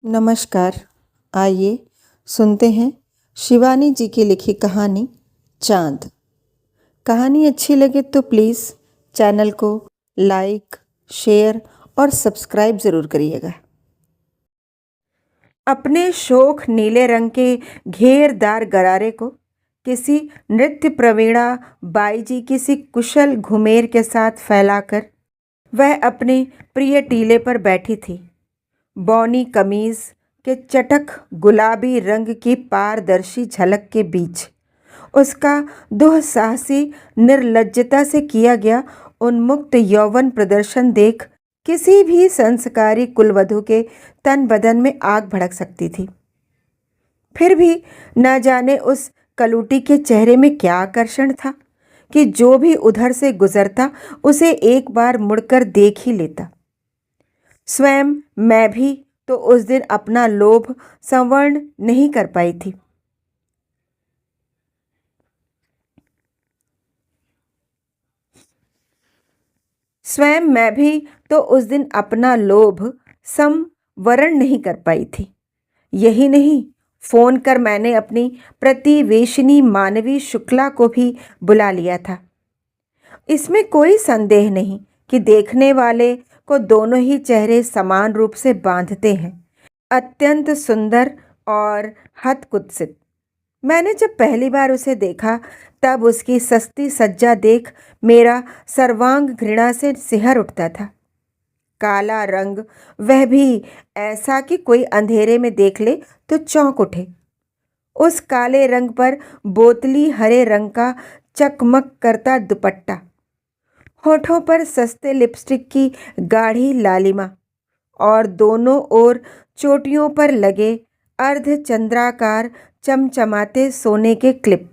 नमस्कार। आइए सुनते हैं शिवानी जी की लिखी कहानी चांद। कहानी अच्छी लगे तो प्लीज़ चैनल को लाइक, शेयर और सब्सक्राइब ज़रूर करिएगा। अपने शोख नीले रंग के घेरदार गरारे को किसी नृत्य प्रवीणा बाई जी किसी कुशल घुमेर के साथ फैलाकर वह अपने प्रिय टीले पर बैठी थी। बौनी कमीज के चटक गुलाबी रंग की पारदर्शी झलक के बीच उसका दुस्साहसी निर्लज्जता से किया गया उन्मुक्त यौवन प्रदर्शन देख किसी भी संस्कारी कुलवधू के तन बदन में आग भड़क सकती थी। फिर भी न जाने उस कलूटी के चेहरे में क्या आकर्षण था कि जो भी उधर से गुजरता उसे एक बार मुड़कर देख ही लेता। स्वयं मैं भी तो उस दिन अपना लोभ संवरण नहीं कर पाई थी। स्वयं मैं भी तो उस दिन अपना लोभ संवरण नहीं कर पाई थी। यही नहीं, फोन कर मैंने अपनी प्रतिवेशिनी मानवी शुक्ला को भी बुला लिया था। इसमें कोई संदेह नहीं कि देखने वाले को दोनों ही चेहरे समान रूप से बांधते हैं, अत्यंत सुंदर और हतकुत्सित। मैंने जब पहली बार उसे देखा तब उसकी सस्ती सज्जा देख मेरा सर्वांग घृणा से सिहर उठता था। काला रंग, वह भी ऐसा कि कोई अंधेरे में देख ले तो चौंक उठे। उस काले रंग पर बोतली हरे रंग का चकमक करता दुपट्टा, होठों पर सस्ते लिपस्टिक की गाढ़ी लालिमा और दोनों ओर चोटियों पर लगे अर्धचंद्राकार चमचमाते सोने के क्लिप।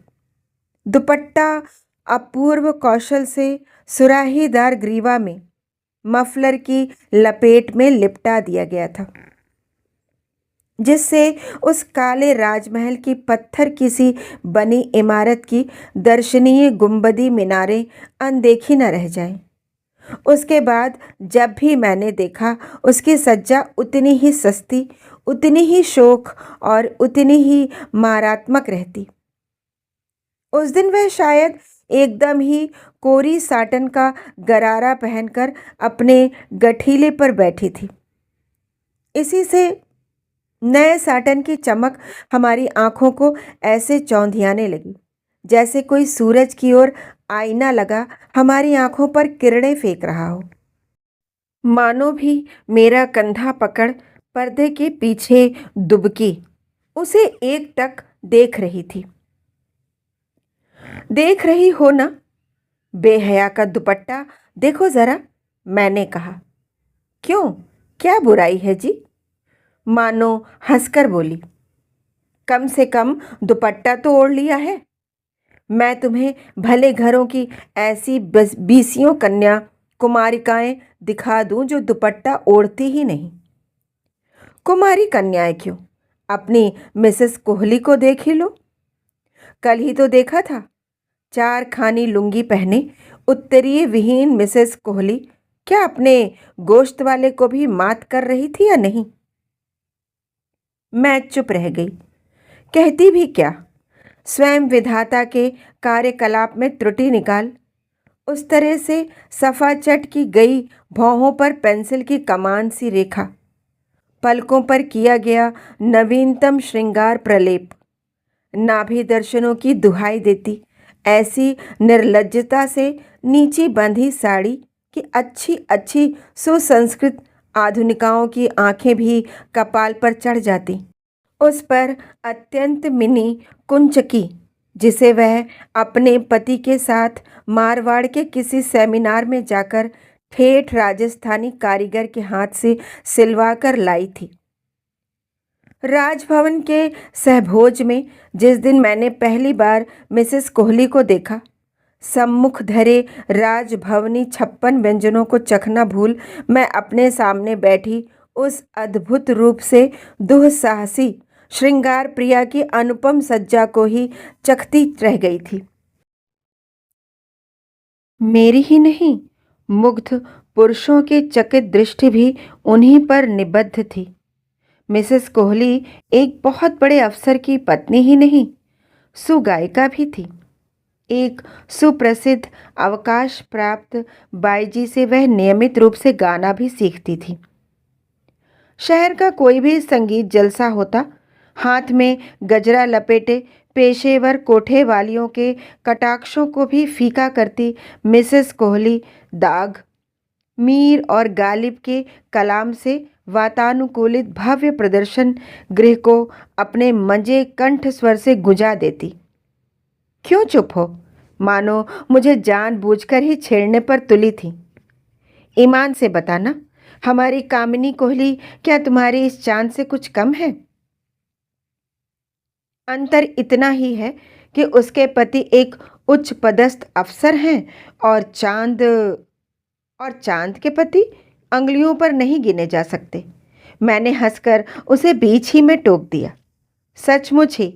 दुपट्टा अपूर्व कौशल से सुराहीदार ग्रीवा में मफलर की लपेट में लिपटा दिया गया था, जिससे उस काले राजमहल की पत्थर की सी बनी इमारत की दर्शनीय गुंबदी मीनारें अनदेखी न रह जाएं। उसके बाद जब भी मैंने देखा उसकी सज्जा उतनी ही सस्ती, उतनी ही शोक और उतनी ही मारात्मक रहती। उस दिन वह शायद एकदम ही कोरी साटन का गरारा पहनकर अपने गठीले पर बैठी थी। इसी से नए साटन की चमक हमारी आंखों को ऐसे चौंधियाने लगी जैसे कोई सूरज की ओर आईना लगा हमारी आंखों पर किरणें फेंक रहा हो। मानो भी मेरा कंधा पकड़ पर्दे के पीछे दुबकी उसे एकटक देख रही थी। देख रही हो ना, बेहया का दुपट्टा देखो जरा, मैंने कहा। क्यों, क्या बुराई है जी? मानो हंसकर बोली। कम से कम दुपट्टा तो ओढ़ लिया है। मैं तुम्हें भले घरों की ऐसी बीसियों कन्या कुमारिकाएं दिखा दूं जो दुपट्टा ओढ़ती ही नहीं। कुमारी कन्याएं क्यों, अपनी मिसेस कोहली को देख ही लो। कल ही तो देखा था, 4 खानी लुंगी पहने उत्तरीय विहीन मिसेस कोहली क्या अपने गोश्त वाले को भी मात कर रही थी या नहीं? मैं चुप रह गई। कहती भी क्या? स्वयं विधाता के कार्यकलाप में त्रुटि निकाल। उस तरह से सफाचट की गई भौहों पर पेंसिल की कमान सी रेखा, पलकों पर किया गया नवीनतम श्रृंगार प्रलेप, नाभि दर्शनों की दुहाई देती ऐसी निर्लज्जता से नीची बंधी साड़ी कि अच्छी अच्छी सुसंस्कृत आधुनिकाओं की आंखें भी कपाल पर चढ़ जाती। उस पर अत्यंत मिनी कुंचकी, जिसे वह अपने पति के साथ मारवाड़ के किसी सेमिनार में जाकर ठेठ राजस्थानी कारीगर के हाथ से सिलवा कर लाई थी। राजभवन के सहभोज में जिस दिन मैंने पहली बार मिसेस कोहली को देखा, सम्मुख धरे राजभवनी 56 व्यंजनों को चखना भूल मैं अपने सामने बैठी उस अद्भुत रूप से दुस्साहसी श्रृंगार प्रिया की अनुपम सज्जा को ही चखती रह गई थी। मेरी ही नहीं, मुग्ध पुरुषों की चकित दृष्टि भी उन्हीं पर निबद्ध थी। मिसेस कोहली एक बहुत बड़े अफसर की पत्नी ही नहीं, सुगायिका भी थी। एक सुप्रसिद्ध अवकाश प्राप्त बाईजी से वह नियमित रूप से गाना भी सीखती थी। शहर का कोई भी संगीत जलसा होता, हाथ में गजरा लपेटे पेशेवर कोठे वालियों के कटाक्षों को भी फीका करती मिसेस कोहली दाग, मीर और गालिब के कलाम से वातानुकूलित भव्य प्रदर्शन गृह को अपने मंजे कंठ स्वर से गुंजा देती। क्यों चुप हो? मानो मुझे जानबूझकर ही छेड़ने पर तुली थी। ईमान से बताना, हमारी कामिनी कोहली क्या तुम्हारी इस चांद से कुछ कम है? अंतर इतना ही है कि उसके पति एक उच्च पदस्थ अफसर हैं और चांद के पति अंगुलियों पर नहीं गिने जा सकते। मैंने हंसकर उसे बीच ही में टोक दिया। सचमुच ही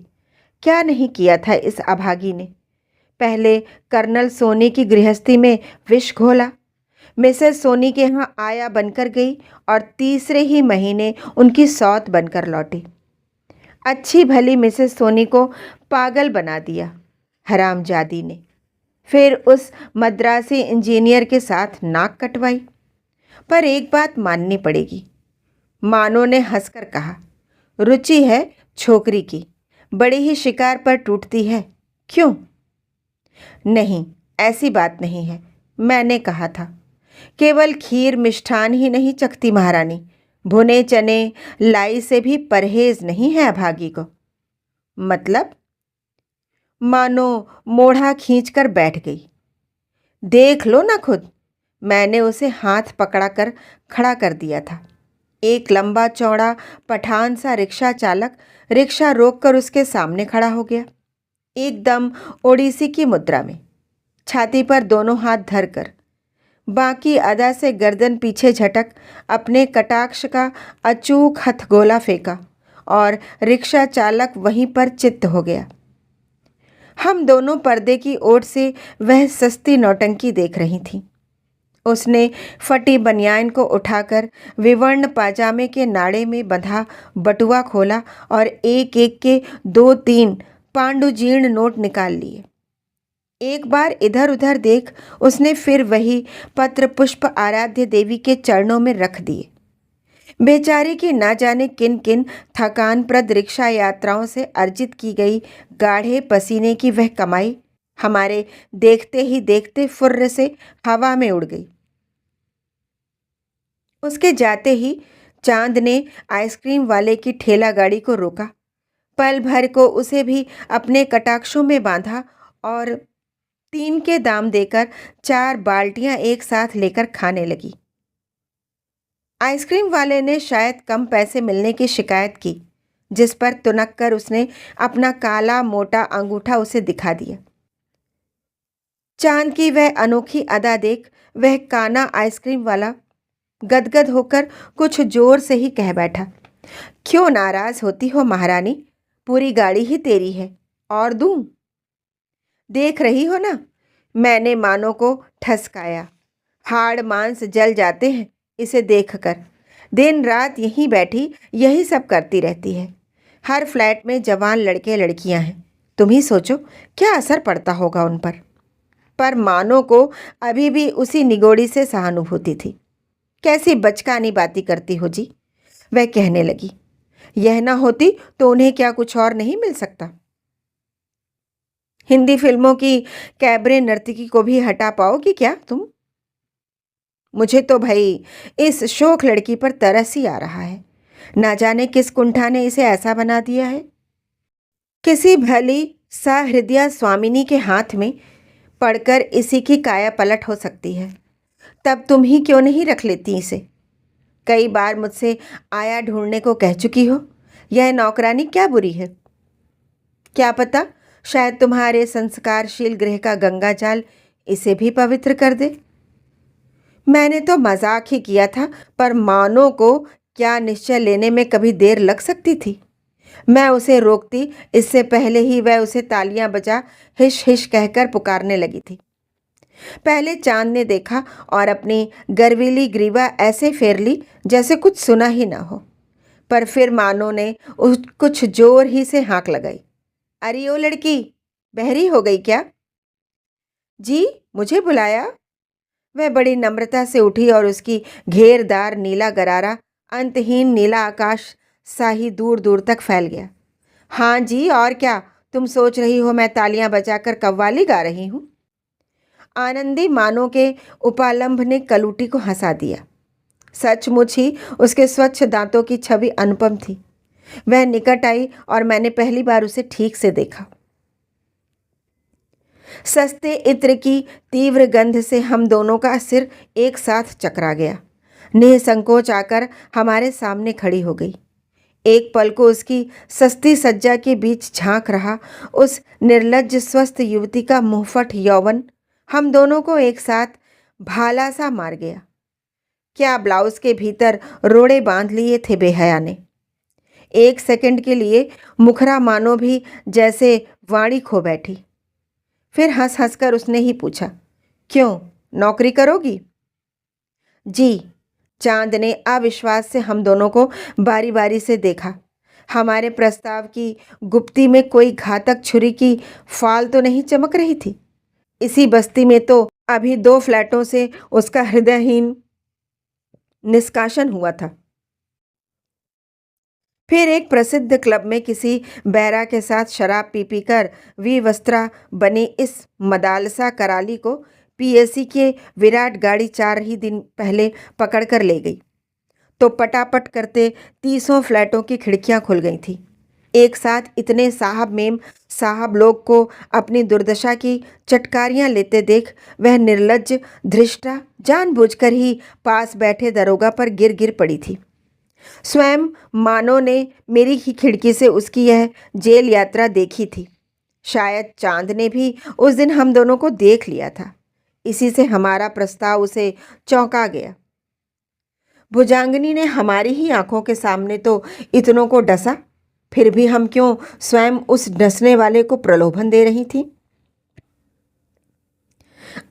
क्या नहीं किया था इस अभागी ने। पहले कर्नल सोनी की गृहस्थी में विष घोला, मिसेस सोनी के यहाँ आया बनकर गई और तीसरे ही महीने उनकी सौत बनकर लौटी। अच्छी भली मिसेस सोनी को पागल बना दिया हरामजादी ने। फिर उस मद्रासी इंजीनियर के साथ नाक कटवाई। पर एक बात माननी पड़ेगी, मानो ने हंसकर कहा, रुचि है छोकरी की, बड़ी ही शिकार पर टूटती है। क्यों? नहीं, ऐसी बात नहीं है। मैंने कहा था, केवल खीर मिष्ठान ही नहीं चखती महारानी, भुने चने लाई से भी परहेज नहीं है अभागी को। मतलब? मानो मोढ़ा खींचकर बैठ गई। देख लो ना खुद। मैंने उसे हाथ पकड़ाकर खड़ा कर दिया था। एक लंबा चौड़ा पठान सा रिक्शा चालक रिक्शा रोककर उसके सामने खड़ा हो गया, एकदम ओडिसी की मुद्रा में, छाती पर दोनों हाथ धरकर, बाकी अदा से गर्दन पीछे झटक अपने कटाक्ष का अचूक हथगोला फेंका और रिक्शा चालक वहीं पर चित्त हो गया। हम दोनों पर्दे की ओर से वह सस्ती नौटंकी देख रही थीं। उसने फटी बनियान को उठाकर विवर्ण पाजामे के नाड़े में बंधा बटुआ खोला और एक एक के 2-3 पांडुजीर्ण नोट निकाल लिए। एक बार इधर उधर देख उसने फिर वही पत्र पुष्प आराध्य देवी के चरणों में रख दिए। बेचारी की ना जाने किन किन थकानप्रद रिक्शा यात्राओं से अर्जित की गई गाढ़े पसीने की वह कमाई हमारे देखते ही देखते फुर्र से हवा में उड़ गई। उसके जाते ही चांद ने आइसक्रीम वाले की ठेला गाड़ी को रोका, पल भर को उसे भी अपने कटाक्षों में बांधा और 3 के दाम देकर 4 बाल्टियां एक साथ लेकर खाने लगी। आइसक्रीम वाले ने शायद कम पैसे मिलने की शिकायत की, जिस पर तुनक कर उसने अपना काला मोटा अंगूठा उसे दिखा दिया। चांद की वह अनोखी अदा देख वह काना आइसक्रीम वाला गदगद होकर कुछ जोर से ही कह बैठा, क्यों नाराज होती हो महारानी, पूरी गाड़ी ही तेरी है, और दूं? देख रही हो ना। मैंने मानो को ठसकाया। हाड़ मांस जल जाते हैं इसे देखकर। दिन रात यहीं बैठी यही सब करती रहती है। हर फ्लैट में जवान लड़के लड़कियां हैं। तुम ही सोचो क्या असर पड़ता होगा उन पर मानो को अभी भी उसी निगोड़ी से सहानुभूति थी। कैसी बचकानी बातें करती हो जी, वह कहने लगी। यह ना होती तो उन्हें क्या कुछ और नहीं मिल सकता? हिंदी फिल्मों की कैबरे नर्तकी को भी हटा पाओगी क्या तुम? मुझे तो भाई इस शोख लड़की पर तरस ही आ रहा है। ना जाने किस कुंठा ने इसे ऐसा बना दिया है। किसी भली सहृदया स्वामिनी के हाथ में पड़कर इसी की काया पलट हो सकती है। तब तुम ही क्यों नहीं रख लेती इसे? कई बार मुझसे आया ढूंढने को कह चुकी हो। यह नौकरानी क्या बुरी है? क्या पता शायद तुम्हारे संस्कारशील गृह का गंगाजल इसे भी पवित्र कर दे। मैंने तो मजाक ही किया था, पर मानो को क्या निश्चय लेने में कभी देर लग सकती थी। मैं उसे रोकती इससे पहले ही वह उसे तालियां बजा हिश हिश कहकर पुकारने लगी थी। पहले चांद ने देखा और अपनी गर्वीली ग्रीवा ऐसे फेर ली जैसे कुछ सुना ही ना हो। पर फिर मानो ने कुछ जोर ही से हाँक लगाई। अरे ओ लड़की, बहरी हो गई क्या? जी, मुझे बुलाया? वह बड़ी नम्रता से उठी और उसकी घेरदार नीला गरारा अंतहीन नीला आकाश सा ही दूर दूर तक फैल गया। हाँ जी, और क्या? तुम सोच रही हो मैं तालियां बजाकर कव्वाली गा रही हूँ? आनंदी मानो के उपालंभ ने कलूटी को हंसा दिया। सचमुच ही उसके स्वच्छ दांतों की छवि अनुपम थी। वह निकट आई और मैंने पहली बार उसे ठीक से देखा। सस्ते इत्र की तीव्र गंध से हम दोनों का सिर एक साथ चकरा गया। निसंकोच आकर हमारे सामने खड़ी हो गई। एक पल को उसकी सस्ती सज्जा के बीच झांक रहा उस निर्लज्ज स्वस्थ युवती का मुंहफट यौवन हम दोनों को एक साथ भाला सा मार गया। क्या ब्लाउज के भीतर रोड़े बांध लिए थे बेहया ने। एक सेकंड के लिए मुखरा मानो भी जैसे वाणी खो बैठी। फिर हंस हंसकर उसने ही पूछा, क्यों, नौकरी करोगी? जी। चांद ने अविश्वास से हम दोनों को बारी बारी से देखा। हमारे प्रस्ताव की गुप्ती में कोई घातक छुरी की फाल तो नहीं चमक रही थी। इसी बस्ती में तो अभी 2 फ्लैटों से उसका हृदयहीन निष्कासन हुआ था। फिर एक प्रसिद्ध क्लब में किसी बैरा के साथ शराब पी पी कर विवस्त्रा बनी इस मदालसा कराली को पीएसी के विराट गाड़ी 4 ही दिन पहले पकड़ कर ले गई तो पटापट करते 30 फ्लैटों की खिड़कियां खुल गई थी। एक साथ इतने साहब मेम साहब लोग को अपनी दुर्दशा की चटकारियां लेते देख वह निर्लज्ज धृष्टा जानबूझकर ही पास बैठे दरोगा पर गिर गिर पड़ी थी। स्वयं मानो ने मेरी ही खिड़की से उसकी यह जेल यात्रा देखी थी। शायद चांद ने भी उस दिन हम दोनों को देख लिया था। इसी से हमारा प्रस्ताव उसे चौंका गया। भुजांगनी ने हमारी ही आंखों के सामने तो इतनों को डसा, फिर भी हम क्यों स्वयं उस डसने वाले को प्रलोभन दे रही थी?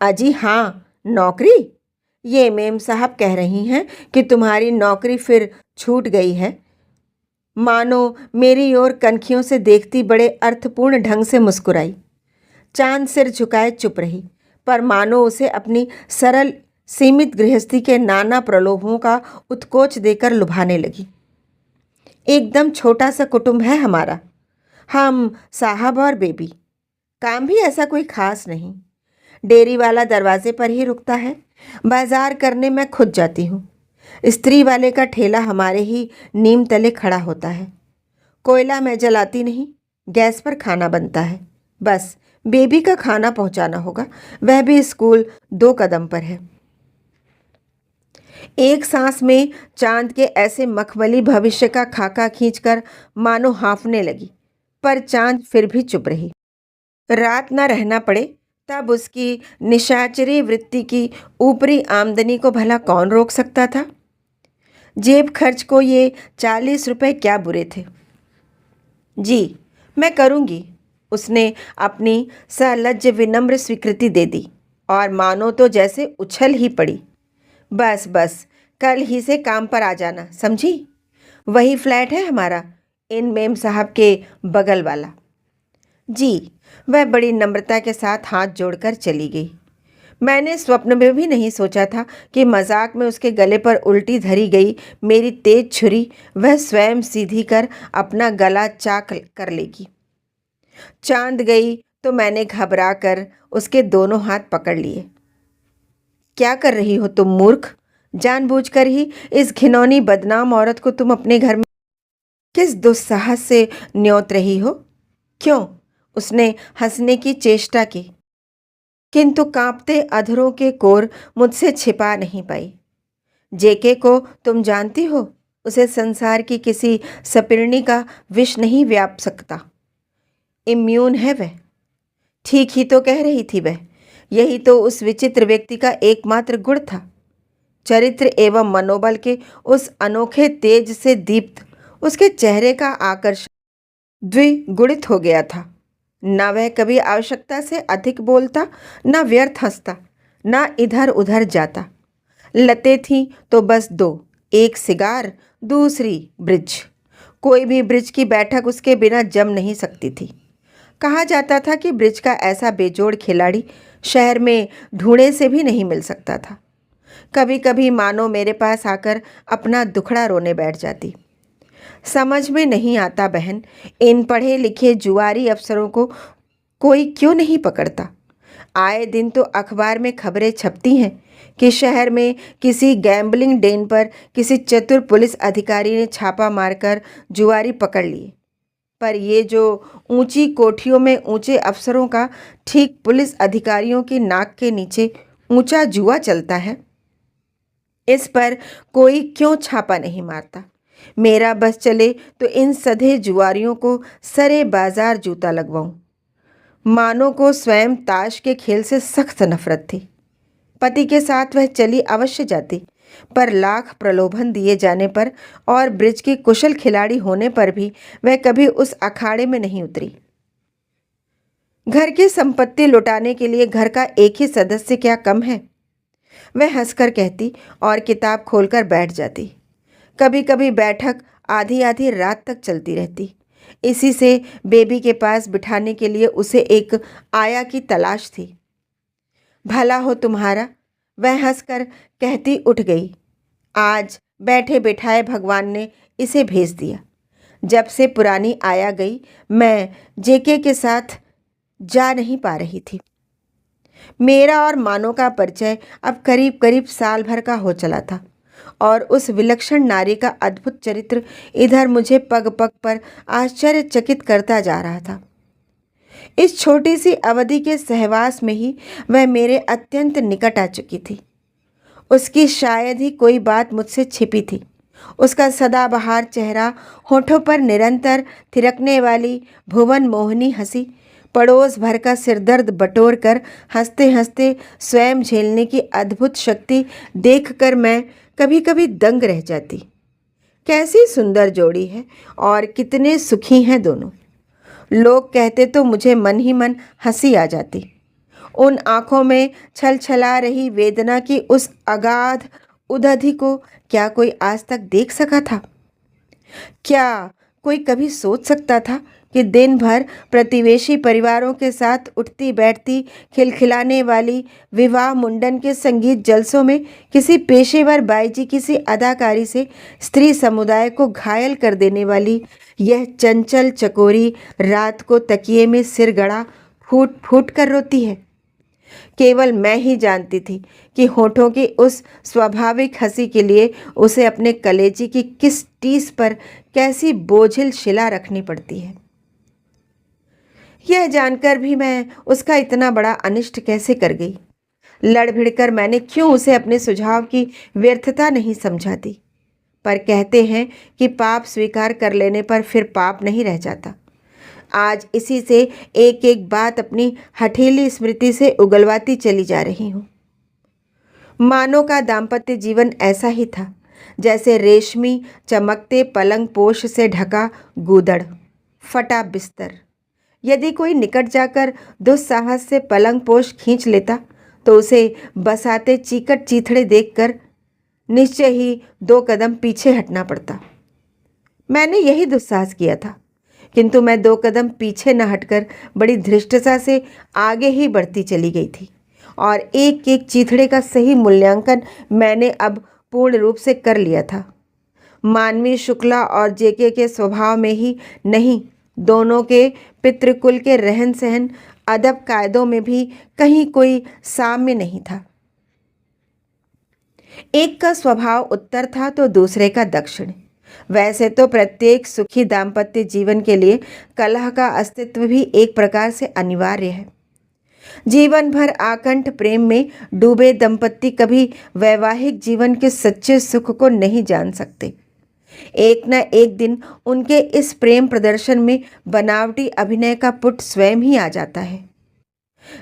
अजी हाँ, नौकरी? ये मेम साहब कह रही हैं कि तुम्हारी नौकरी फिर छूट गई है। मानो मेरी ओर कनखियों से देखती बड़े अर्थपूर्ण ढंग से मुस्कुराई। चांद सिर झुकाए चुप रही, पर मानो उसे अपनी सरल सीमित गृहस्थी के नाना प्रलोभों का उत्कोच देकर लुभाने लगी। एकदम छोटा सा कुटुंब है हमारा, हम साहब और बेबी। काम भी ऐसा कोई खास नहीं। डेयरी वाला दरवाजे पर ही रुकता है, बाजार करने मैं खुद जाती हूँ। स्त्री वाले का ठेला हमारे ही नीम तले खड़ा होता है। कोयला मैं जलाती नहीं, गैस पर खाना बनता है। बस बेबी का खाना पहुंचाना होगा, वह भी स्कूल 2 कदम पर है। एक सांस में चांद के ऐसे मखमली भविष्य का खाका खींचकर मानो हाँफने लगी, पर चांद फिर भी चुप रही। रात न रहना पड़े तब उसकी निशाचरी वृत्ति की ऊपरी आमदनी को भला कौन रोक सकता था? जेब खर्च को ये 40 रुपए क्या बुरे थे? जी, मैं करूँगी, उसने अपनी सलज्ज विनम्र स्वीकृति दे दी और मानो तो जैसे उछल ही पड़ी। बस बस, कल ही से काम पर आ जाना, समझी? वही फ्लैट है हमारा, इन मेम साहब के बगल वाला। जी। वह बड़ी नम्रता के साथ हाथ जोड़कर चली गई। मैंने स्वप्न में भी नहीं सोचा था कि मजाक में उसके गले पर उल्टी धरी गई मेरी तेज छुरी वह स्वयं सीधी कर अपना गला चाक कर लेगी। चांद गई तो मैंने घबरा कर उसके दोनों हाथ पकड़ लिए। क्या कर रही हो तुम मूर्ख? जानबूझकर ही इस घिनौनी बदनाम औरत को तुम अपने घर में किस दुस्साहस से न्योत रही हो? क्यों? उसने हंसने की चेष्टा की, किंतु कांपते अधरों के कोर मुझसे छिपा नहीं पाई। जेके को तुम जानती हो, उसे संसार की किसी सपिरनी का विष नहीं व्याप सकता। इम्यून है वह। ठीक ही तो कह रही थी वह। यही तो उस विचित्र व्यक्ति का एकमात्र गुण था। चरित्र एवं मनोबल के उस अनोखे तेज से दीप्त उसके चेहरे का आकर्षण द्विगुणित हो गया था। न वह कभी आवश्यकता से अधिक बोलता, न व्यर्थ हंसता, न इधर उधर जाता। लतें थीं तो बस 2, एक सिगार, दूसरी ब्रिज। कोई भी ब्रिज की बैठक उसके बिना जम नहीं सकती थी। कहा जाता था कि ब्रिज का ऐसा बेजोड़ खिलाड़ी शहर में ढूंढे से भी नहीं मिल सकता था। कभी कभी मानो मेरे पास आकर अपना दुखड़ा रोने बैठ जाती। समझ में नहीं आता बहन, इन पढ़े लिखे जुआरी अफसरों को कोई क्यों नहीं पकड़ता। आए दिन तो अखबार में खबरें छपती हैं कि शहर में किसी गैम्बलिंग डेन पर किसी चतुर पुलिस अधिकारी ने छापा मारकर जुआरी पकड़ लिए। पर ये जो ऊंची कोठियों में ऊंचे अफसरों का ठीक पुलिस अधिकारियों की नाक के नीचे ऊंचा जुआ चलता है, इस पर कोई क्यों छापा नहीं मारता। मेरा बस चले तो इन सधे जुआरियों को सरे बाजार जूता लगवाऊं। मानो को स्वयं ताश के खेल से सख्त नफरत थी। पति के साथ वह चली अवश्य जाती, पर लाख प्रलोभन दिए जाने पर और ब्रिज की कुशल खिलाड़ी होने पर भी वह कभी उस अखाड़े में नहीं उतरी। घर की संपत्ति लुटाने के लिए घर का एक ही सदस्य क्या कम है, वह हंसकर कहती और किताब खोलकर बैठ जाती। कभी कभी बैठक आधी आधी रात तक चलती रहती। इसी से बेबी के पास बिठाने के लिए उसे एक आया की तलाश थी। भला हो तुम्हारा, वह हंसकर कहती उठ गई। आज बैठे बिठाए भगवान ने इसे भेज दिया। जब से पुरानी आया गई, मैं जेके के साथ जा नहीं पा रही थी। मेरा और मानो का परिचय अब करीब करीब साल भर का हो चला था और उस विलक्षण नारी का अद्भुत चरित्र इधर मुझे पग पग पर आश्चर्यचकित करता जा रहा था। इस छोटी सी अवधि के सहवास में ही वह मेरे अत्यंत निकट आ चुकी थी। उसकी शायद ही कोई बात मुझसे छिपी थी। उसका सदाबहार चेहरा, होठों पर निरंतर थिरकने वाली भुवन मोहिनी हंसी, पड़ोस भर का सिरदर्द बटोर कर हंसते हंसते स्वयं झेलने की अद्भुत शक्ति देखकर मैं कभी कभी दंग रह जाती। कैसी सुंदर जोड़ी है और कितने सुखी हैं दोनों। लोग कहते तो मुझे मन ही मन हंसी आ जाती। उन आँखों में छल छला रही वेदना की उस अगाध उदधि को क्या कोई आज तक देख सका था? क्या कोई कभी सोच सकता था कि दिन भर प्रतिवेशी परिवारों के साथ उठती बैठती खिलखिलाने वाली विवाह मुंडन के संगीत जलसों में किसी पेशेवर बाईजी किसी अदाकारी से स्त्री समुदाय को घायल कर देने वाली यह चंचल चकोरी रात को तकिए में सिर गड़ा फूट फूट कर रोती है? केवल मैं ही जानती थी कि होठों की उस स्वाभाविक हंसी के लिए उसे अपने कलेजी की किस टीस पर कैसी बोझिल शिला रखनी पड़ती है। यह जानकर भी मैं उसका इतना बड़ा अनिष्ट कैसे कर गई। लड़ भिड़कर मैंने क्यों उसे अपने सुझाव की व्यर्थता नहीं समझाती। पर कहते हैं कि पाप स्वीकार कर लेने पर फिर पाप नहीं रह जाता। आज इसी से एक एक बात अपनी हठीली स्मृति से उगलवाती चली जा रही हूँ। मानो का दाम्पत्य जीवन ऐसा ही था जैसे रेशमी चमकते पलंग पोश से ढका गूदड़, फटा बिस्तर। यदि कोई निकट जाकर दुस्साहस से पलंग पोश खींच लेता तो उसे बसाते चीकट चीथड़े देखकर निश्चय ही 2 कदम पीछे हटना पड़ता। मैंने यही दुस्साहस किया था, किंतु मैं 2 कदम पीछे न हटकर बड़ी धृष्टता से आगे ही बढ़ती चली गई थी और एक एक चीथड़े का सही मूल्यांकन मैंने अब पूर्ण रूप से कर लिया था। मानवी शुक्ला और जेके के स्वभाव में ही नहीं, दोनों के पितृकुल के रहन सहन अदब कायदों में भी कहीं कोई साम्य नहीं था। एक का स्वभाव उत्तर था तो दूसरे का दक्षिण। वैसे तो प्रत्येक सुखी दाम्पत्य जीवन के लिए कलह का अस्तित्व भी एक प्रकार से अनिवार्य है। जीवन भर आकंठ प्रेम में डूबे दंपत्ति कभी वैवाहिक जीवन के सच्चे सुख को नहीं जान सकते। एक न एक दिन उनके इस प्रेम प्रदर्शन में बनावटी अभिनय का पुट स्वयं ही आ जाता है।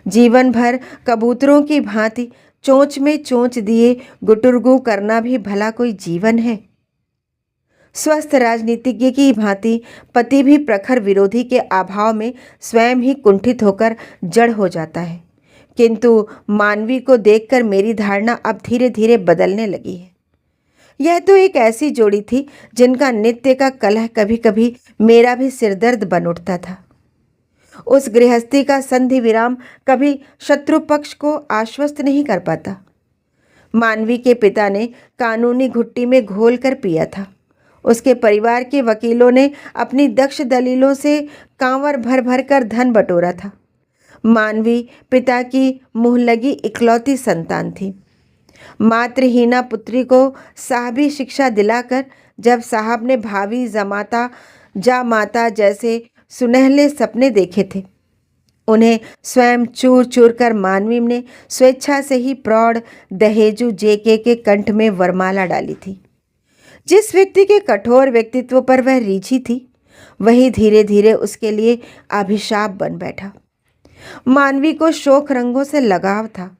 जीवन भर कबूतरों की भांति चोंच में चोंच दिए गुटुरगु करना भी भला कोई जीवन है? स्वस्थ राजनीतिज्ञ की भांति पति भी प्रखर विरोधी के अभाव में स्वयं ही कुंठित होकर जड़ हो जाता है। किंतु मानवी को देखकर मेरी धारणा अब धीरे धीरे बदलने लगी है। यह तो एक ऐसी जोड़ी थी जिनका नित्य का कलह कभी कभी मेरा भी सिरदर्द बन उठता था। उस गृहस्थी का संधि विराम कभी शत्रु पक्ष को आश्वस्त नहीं कर पाता। मानवी के पिता ने कानूनी घुट्टी में घोल कर पिया था। उसके परिवार के वकीलों ने अपनी दक्ष दलीलों से कांवर भर भर कर धन बटोरा था। मानवी पिता की मुँहलगी इकलौती संतान थी। मातृहीना पुत्री को साहबी शिक्षा दिलाकर जब साहब ने भावी जमाता जामाता जैसे सुनहले सपने देखे थे, उन्हें स्वयं चूर चूर कर मानवी ने स्वेच्छा से ही प्रौढ़ दहेजू जेके के कंठ में वरमाला डाली थी। जिस व्यक्ति के कठोर व्यक्तित्व पर वह रीझी थी, वही धीरे धीरे उसके लिए अभिशाप बन बैठा। मानवी को शोक रंगों से लगाव था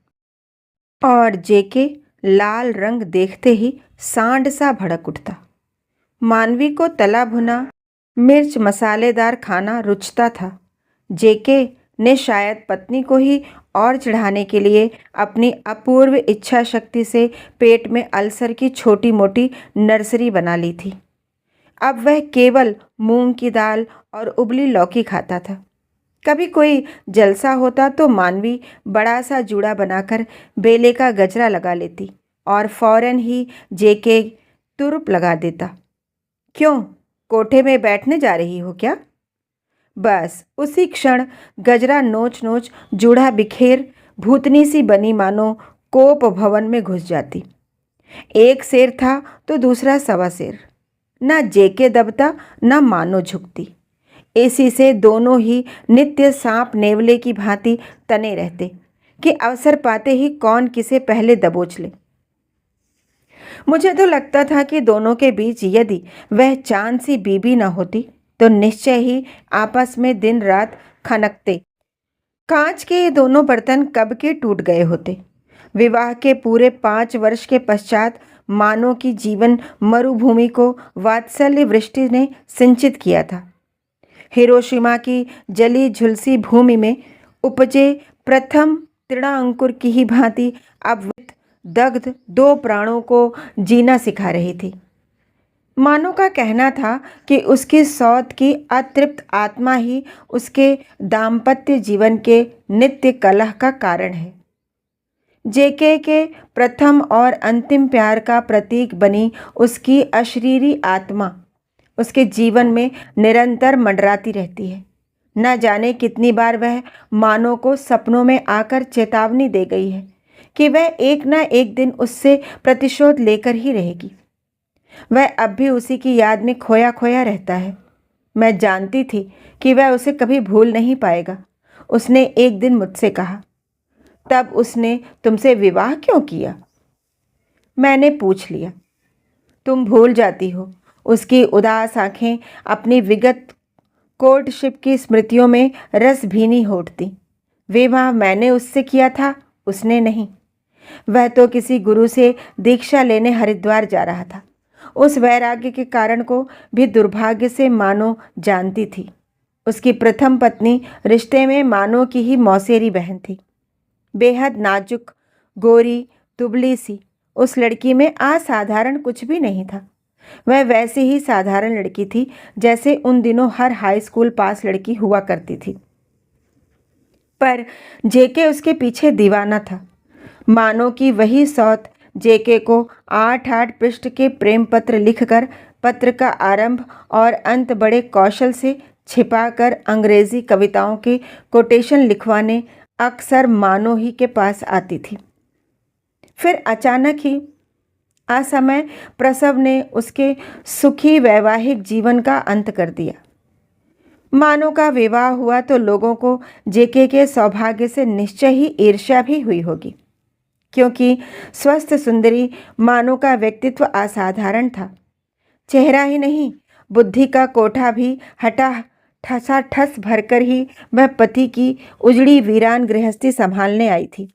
और जेके लाल रंग देखते ही सांड सा भड़क उठता। मानवी को तला भुना मिर्च मसालेदार खाना रुचता था। जेके ने शायद पत्नी को ही और चढ़ाने के लिए अपनी अपूर्व इच्छा शक्ति से पेट में अल्सर की छोटी मोटी नर्सरी बना ली थी। अब वह केवल मूंग की दाल और उबली लौकी खाता था। कभी कोई जलसा होता तो मानवी बड़ा सा जूड़ा बनाकर बेले का गजरा लगा लेती और फौरन ही जेके तुरुप लगा देता। क्यों, कोठे में बैठने जा रही हो क्या? बस उसी क्षण गजरा नोच नोच जूड़ा बिखेर भूतनी सी बनी मानो कोप भवन में घुस जाती। एक शेर था तो दूसरा सवा शेर। न जेके दबता न मानो झुकती। इसी से दोनों ही नित्य सांप नेवले की भांति तने रहते कि अवसर पाते ही कौन किसे पहले दबोच ले। मुझे तो लगता था कि दोनों के बीच यदि वह चांद सी बीबी न होती तो निश्चय ही आपस में दिन रात खनकते। कांच के ये दोनों बर्तन कब के टूट गए होते। विवाह के पूरे 5 वर्ष के पश्चात मानो की जीवन मरुभूमि को वात्सल्य वृष्टि ने सिंचित किया था। हिरोशिमा की जली झुलसी भूमि में उपजे प्रथम तृणाअंकुर की ही भांति अब दग्ध 2 प्राणों को जीना सिखा रही थी। मानो का कहना था कि उसकी सौत की अतृप्त आत्मा ही उसके दाम्पत्य जीवन के नित्य कलह का कारण है। जेके के प्रथम और अंतिम प्यार का प्रतीक बनी उसकी अशरीरी आत्मा उसके जीवन में निरंतर मंडराती रहती है। न जाने कितनी बार वह मानो को सपनों में आकर चेतावनी दे गई है कि वह एक न एक दिन उससे प्रतिशोध लेकर ही रहेगी। वह अब भी उसी की याद में खोया खोया रहता है। मैं जानती थी कि वह उसे कभी भूल नहीं पाएगा। उसने एक दिन मुझसे कहा, तब उसने तुमसे विवाह क्यों किया? मैंने पूछ लिया। तुम भूल जाती हो। उसकी उदास आंखें अपनी विगत कोर्टशिप की स्मृतियों में रस भीनी हो उठती। विवाह मैंने उससे किया था, उसने नहीं। वह तो किसी गुरु से दीक्षा लेने हरिद्वार जा रहा था। उस वैराग्य के कारण को भी दुर्भाग्य से मानो जानती थी। उसकी प्रथम पत्नी रिश्ते में मानो की ही मौसेरी बहन थी। बेहद नाजुक, गोरी, दुबली सी उस लड़की में असाधारण कुछ भी नहीं था। वह वैसी ही साधारण लड़की थी जैसे उन दिनों हर हाई स्कूल पास लड़की हुआ करती थी। पर जेके उसके पीछे दीवाना था। मानो की वही सौत जेके को 8-8 पृष्ठ के प्रेम पत्र लिखकर पत्र का आरंभ और अंत बड़े कौशल से छिपाकर अंग्रेजी कविताओं के कोटेशन लिखवाने अक्सर मानो ही के पास आती थी। फिर अचानक ही असमय प्रसव ने उसके सुखी वैवाहिक जीवन का अंत कर दिया। मानो का विवाह हुआ तो लोगों को जेके के सौभाग्य से निश्चय ही ईर्ष्या भी हुई होगी, क्योंकि स्वस्थ सुंदरी मानो का व्यक्तित्व असाधारण था। चेहरा ही नहीं, बुद्धि का कोठा भी हटा ठसाठस भरकर ही वह पति की उजड़ी वीरान गृहस्थी संभालने आई थी।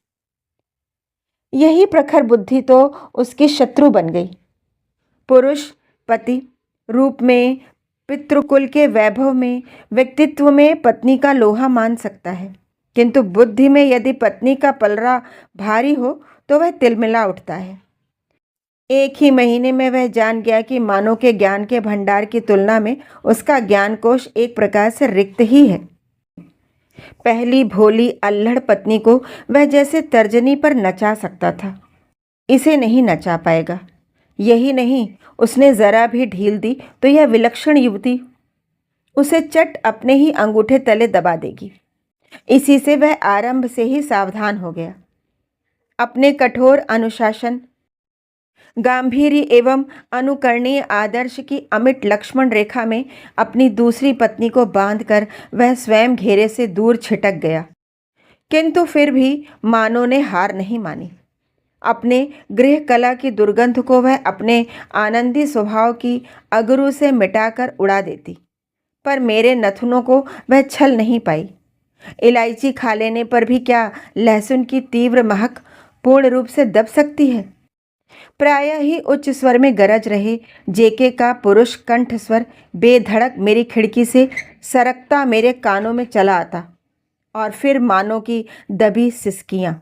यही प्रखर बुद्धि तो उसकी शत्रु बन गई। पुरुष पति रूप में, पितृकुल के वैभव में, व्यक्तित्व में पत्नी का लोहा मान सकता है, किंतु बुद्धि में यदि पत्नी का पलड़ा भारी हो तो वह तिलमिला उठता है। एक ही महीने में वह जान गया कि मानो के ज्ञान के भंडार की तुलना में उसका ज्ञान कोश एक प्रकार से रिक्त ही है। पहली भोली अल्हड़ पत्नी को वह जैसे तर्जनी पर नचा सकता था, इसे नहीं नचा पाएगा। यही नहीं, उसने जरा भी ढील दी तो यह विलक्षण युवती उसे चट अपने ही अंगूठे तले दबा देगी। इसी से वह आरंभ से ही सावधान हो गया। अपने कठोर अनुशासन, गांधीर्य एवं अनुकरणीय आदर्श की अमिट लक्ष्मण रेखा में अपनी दूसरी पत्नी को बांधकर वह स्वयं घेरे से दूर छिटक गया। किंतु फिर भी मानो ने हार नहीं मानी। अपने गृह कला की दुर्गंध को वह अपने आनंदी स्वभाव की अगरू से मिटाकर उड़ा देती, पर मेरे नथुनों को वह छल नहीं पाई। इलायची खा लेने पर भी क्या लहसुन की तीव्र महक पूर्ण रूप से दब सकती है? प्रायः ही उच्च स्वर में गरज रहे जेके का पुरुष कंठ स्वर बेधड़क मेरी खिड़की से सरकता मेरे कानों में चला आता, और फिर मानो की दबी सिसकियां।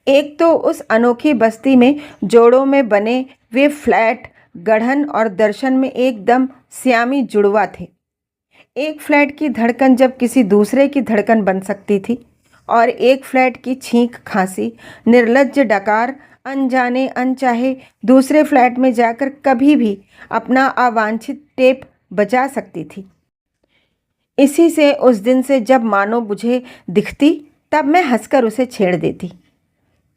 एक तो उस अनोखी बस्ती में जोड़ों में बने वे फ्लैट गढ़न और दर्शन में एकदम श्यामी जुड़वा थे। एक फ्लैट की धड़कन जब किसी दूसरे की धड़कन बन सकती थी, और एक फ्लैट की छींक खांसी निर्लज्ज डकार अनजाने अनचाहे दूसरे फ्लैट में जाकर कभी भी अपना अवांछित टेप बजा सकती थी। इसी से उस दिन से जब मानो मुझे दिखती तब मैं हंसकर उसे छेड़ देती।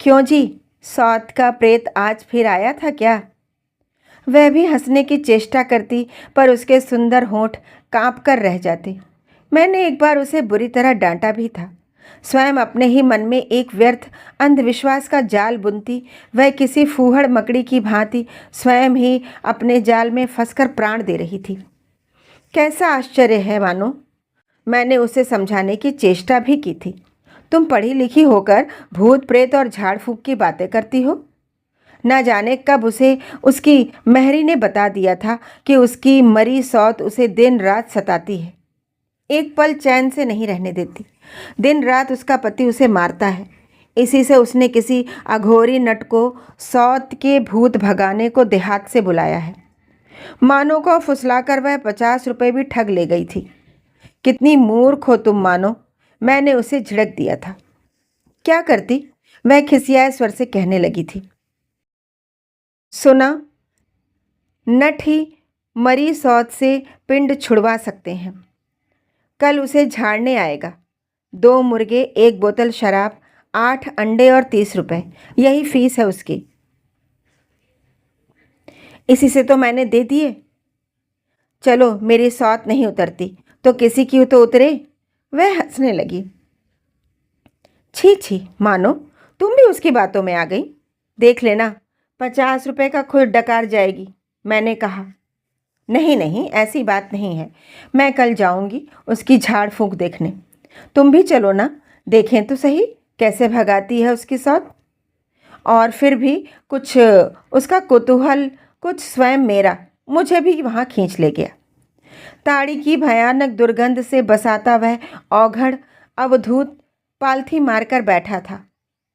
क्यों जी, सौत का प्रेत आज फिर आया था क्या? वह भी हंसने की चेष्टा करती, पर उसके सुंदर होंठ कांप कर रह जाते। मैंने एक बार उसे बुरी तरह डांटा भी था। स्वयं अपने ही मन में एक व्यर्थ अंधविश्वास का जाल बुनती वह किसी फूहड़ मकड़ी की भांति स्वयं ही अपने जाल में फंसकर प्राण दे रही थी। कैसा आश्चर्य है मानो, मैंने उसे समझाने की चेष्टा भी की थी। तुम पढ़ी लिखी होकर भूत प्रेत और झाड़ फूक की बातें करती हो। न जाने कब उसे उसकी महरी ने बता दिया था कि उसकी मरी सौत उसे दिन रात सताती है, एक पल चैन से नहीं रहने देती। दिन रात उसका पति उसे मारता है। इसी से उसने किसी अघोरी नट को सौत के भूत भगाने को देहात से बुलाया है। मानो को फुसलाकर वह 50 रुपये भी ठग ले गई थी। कितनी मूर्ख हो तुम मानो, मैंने उसे झिड़क दिया था। क्या करती, वह खिसियाए स्वर से कहने लगी थी। सुना, नट ही मरी सौत से पिंड छुड़वा सकते हैं। कल उसे झाड़ने आएगा। 2 मुर्गे, 1 बोतल शराब, 8 अंडे और 30 रुपये, यही फीस है उसकी। इसी से तो मैंने दे दिए। चलो, मेरी सौत नहीं उतरती तो किसी की तो उतरे। वह हंसने लगी। छी छी मानो, तुम भी उसकी बातों में आ गई। देख लेना, 50 रुपये का खुद डकार जाएगी। मैंने कहा, नहीं नहीं, ऐसी बात नहीं है। मैं कल जाऊंगी उसकी झाड़ फूंक देखने। तुम भी चलो ना, देखें तो सही कैसे भगाती है उसकी सौत। और फिर भी कुछ उसका कुतूहल, कुछ स्वयं मेरा, मुझे भी वहाँ खींच ले गया। ताड़ी की भयानक दुर्गंध से बसाता वह औघड़ अवधूत पालथी मारकर बैठा था।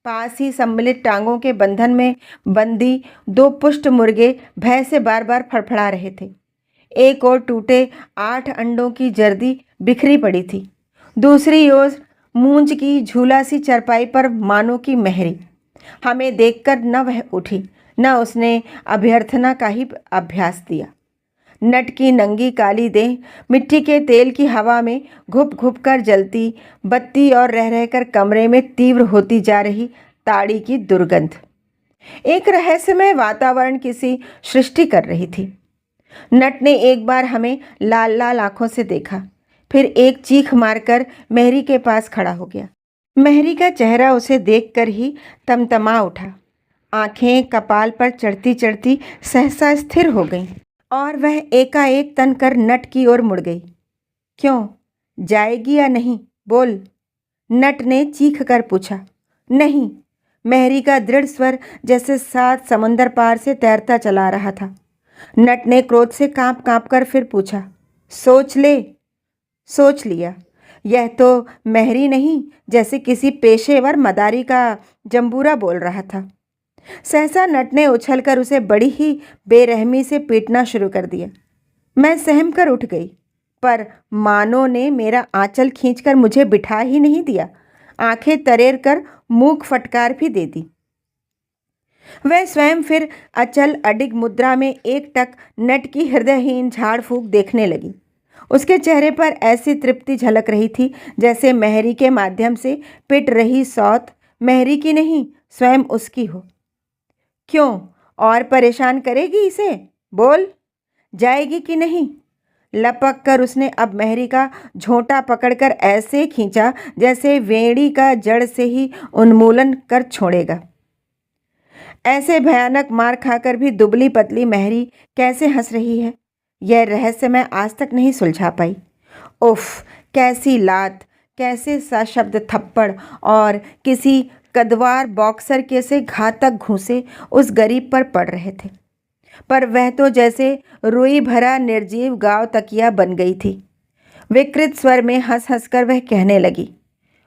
पास ही सम्मिलित टांगों के बंधन में बंदी 2 पुष्ट मुर्गे भय से बार बार फड़फड़ा रहे थे। एक ओर टूटे 8 अंडों की जर्दी बिखरी पड़ी थी, दूसरी ओर मूंज की झूला सी चरपाई पर मानो की महरी। हमें देखकर न वह उठी, न उसने अभ्यर्थना का ही अभ्यास दिया। नट की नंगी काली देह, मिट्टी के तेल की हवा में घुप घुप कर जलती बत्ती और रह रहकर कमरे में तीव्र होती जा रही ताड़ी की दुर्गंध एक रहस्यमय वातावरण किसी सृष्टि कर रही थी। नट ने एक बार हमें लाल लाल आंखों से देखा, फिर एक चीख मारकर मेहरी के पास खड़ा हो गया। मेहरी का चेहरा उसे देखकर ही तमतमा उठा। आंखें कपाल पर चढ़ती चढ़ती सहसा स्थिर हो गईं और वह एकाएक तनकर नट की ओर मुड़ गई। क्यों, जाएगी या नहीं, बोल, नट ने चीख कर पूछा। नहीं, मेहरी का दृढ़ स्वर जैसे 7 समंदर पार से तैरता चला रहा था। नट ने क्रोध से कांप कांप कर फिर पूछा। सोच ले। सोच लिया। यह तो मेहरी नहीं, जैसे किसी पेशेवर मदारी का जंबूरा बोल रहा था। सहसा नट ने उछलकर उसे बड़ी ही बेरहमी से पीटना शुरू कर दिया। मैं सहम कर उठ गई, पर मानो ने मेरा आंचल खींचकर मुझे बिठा ही नहीं दिया, आंखें तरेर कर मूक फटकार भी दे दी। वह स्वयं फिर अचल अडिग मुद्रा में एकटक नट की हृदयहीन झाड़ फूक देखने लगी। उसके चेहरे पर ऐसी तृप्ति झलक रही थी जैसे मेहरी के माध्यम से पिट रही सौत मेहरी की नहीं, स्वयं उसकी हो। क्यों, और परेशान करेगी इसे? बोल, जाएगी कि नहीं? लपक कर उसने अब मेहरी का झोंटा पकड़कर ऐसे खींचा जैसे वेड़ी का जड़ से ही उन्मूलन कर छोड़ेगा। ऐसे भयानक मार खाकर भी दुबली पतली मेहरी कैसे हंस रही है, यह रहस्य मैं आज तक नहीं सुलझा पाई। उफ, कैसी लात, कैसे सशब्द थप्पड़ और किसी कदवार बॉक्सर के से घातक घूंसे उस गरीब पर पड़ रहे थे। पर वह तो जैसे रुई भरा निर्जीव गांव तकिया बन गई थी। विकृत स्वर में हंस हंस कर वह कहने लगी,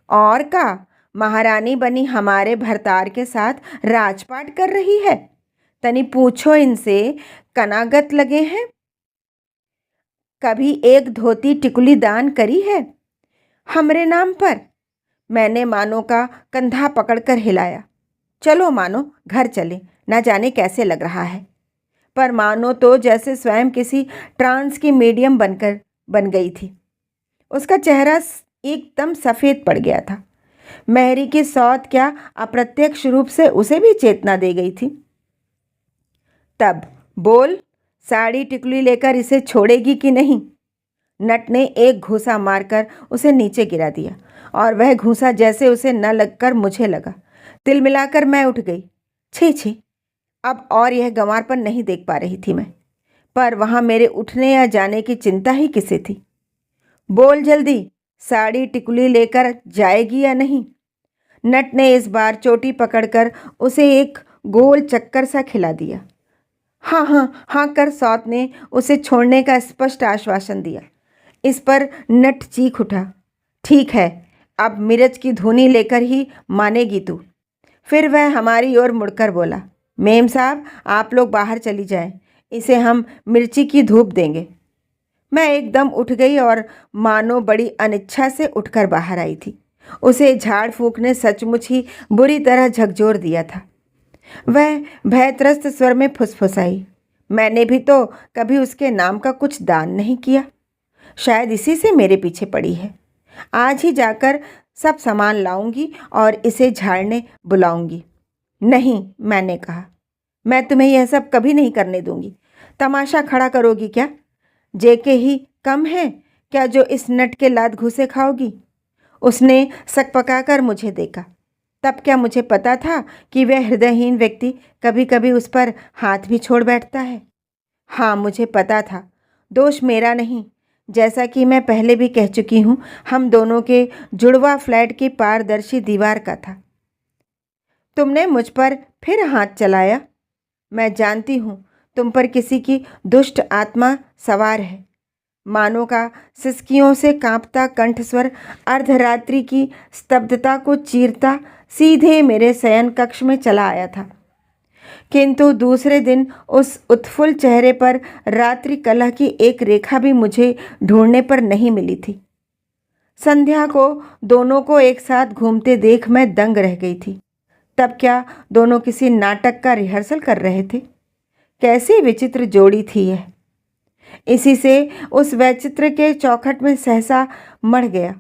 और का महारानी बनी हमारे भरतार के साथ राजपाट कर रही है। तनी पूछो इनसे, कनागत लगे हैं? कभी एक धोती टिकुली दान करी है हमरे नाम पर? मैंने मानो का कंधा पकड़कर हिलाया। चलो मानो, घर चले, ना जाने कैसे लग रहा है। पर मानो तो जैसे स्वयं किसी ट्रांस की मीडियम बन गई थी। उसका चेहरा एकदम सफ़ेद पड़ गया था। मेहरी की सौत क्या अप्रत्यक्ष रूप से उसे भी चेतना दे गई थी। तब बोल, साड़ी टिकुली लेकर इसे छोड़ेगी कि नहीं? नट ने एक घूंसा मारकर उसे नीचे गिरा दिया और वह घूंसा जैसे उसे न लगकर मुझे लगा। तिल मिलाकर मैं उठ गई। छी छी, अब और यह गंवारपन नहीं देख पा रही थी मैं। पर वहाँ मेरे उठने या जाने की चिंता ही किसे थी? बोल जल्दी, साड़ी टिकुली लेकर जाएगी या नहीं? नट ने इस बार चोटी पकड़कर उसे एक गोल चक्कर सा खिला दिया। हाँ हाँ हाँ कर सौत ने उसे छोड़ने का स्पष्ट आश्वासन दिया। इस पर नट चीख उठा, ठीक है, अब मिर्च की धुनी लेकर ही मानेगी तू। फिर वह हमारी ओर मुड़कर बोला, मेम साहब, आप लोग बाहर चली जाएं, इसे हम मिर्ची की धूप देंगे। मैं एकदम उठ गई और मानो बड़ी अनिच्छा से उठकर बाहर आई थी। उसे झाड़ फूंक ने सचमुच ही बुरी तरह झकझोर दिया था। वह भयत्रस्त स्वर में फुसफुसाई, मैंने भी तो कभी उसके नाम का कुछ दान नहीं किया। शायद इसी से मेरे पीछे पड़ी है। आज ही जाकर सब सामान लाऊंगी और इसे झाड़ने बुलाऊंगी। नहीं, मैंने कहा, मैं तुम्हें यह सब कभी नहीं करने दूंगी। तमाशा खड़ा करोगी क्या? जेके ही कम है क्या जो इस नट के लात घुसे खाओगी? उसने सकपकाकर मुझे देखा। तब क्या मुझे पता था कि वह हृदयहीन व्यक्ति कभी कभी उस पर हाथ भी छोड़ बैठता है? हाँ, मुझे पता था। दोष मेरा नहीं। जैसा कि मैं पहले भी कह चुकी हूँ, हम दोनों के जुड़वा फ्लैट की पारदर्शी दीवार का था। तुमने मुझ पर फिर हाथ चलाया। मैं जानती हूँ तुम पर किसी की दुष्ट आत्मा सवार है। मानो का सिसकियों से कांपता कंठस्वर अर्धरात्रि की स्तब्धता को चीरता सीधे मेरे शयन कक्ष में चला आया था। किंतु दूसरे दिन उस उत्फुल्ल चेहरे पर रात्रि कलह की एक रेखा भी मुझे ढूंढने पर नहीं मिली थी। संध्या को दोनों को एक साथ घूमते देख मैं दंग रह गई थी। तब क्या दोनों किसी नाटक का रिहर्सल कर रहे थे? कैसी विचित्र जोड़ी थी यह। इसी से उस वैचित्र के चौखट में सहसा मढ़ गया।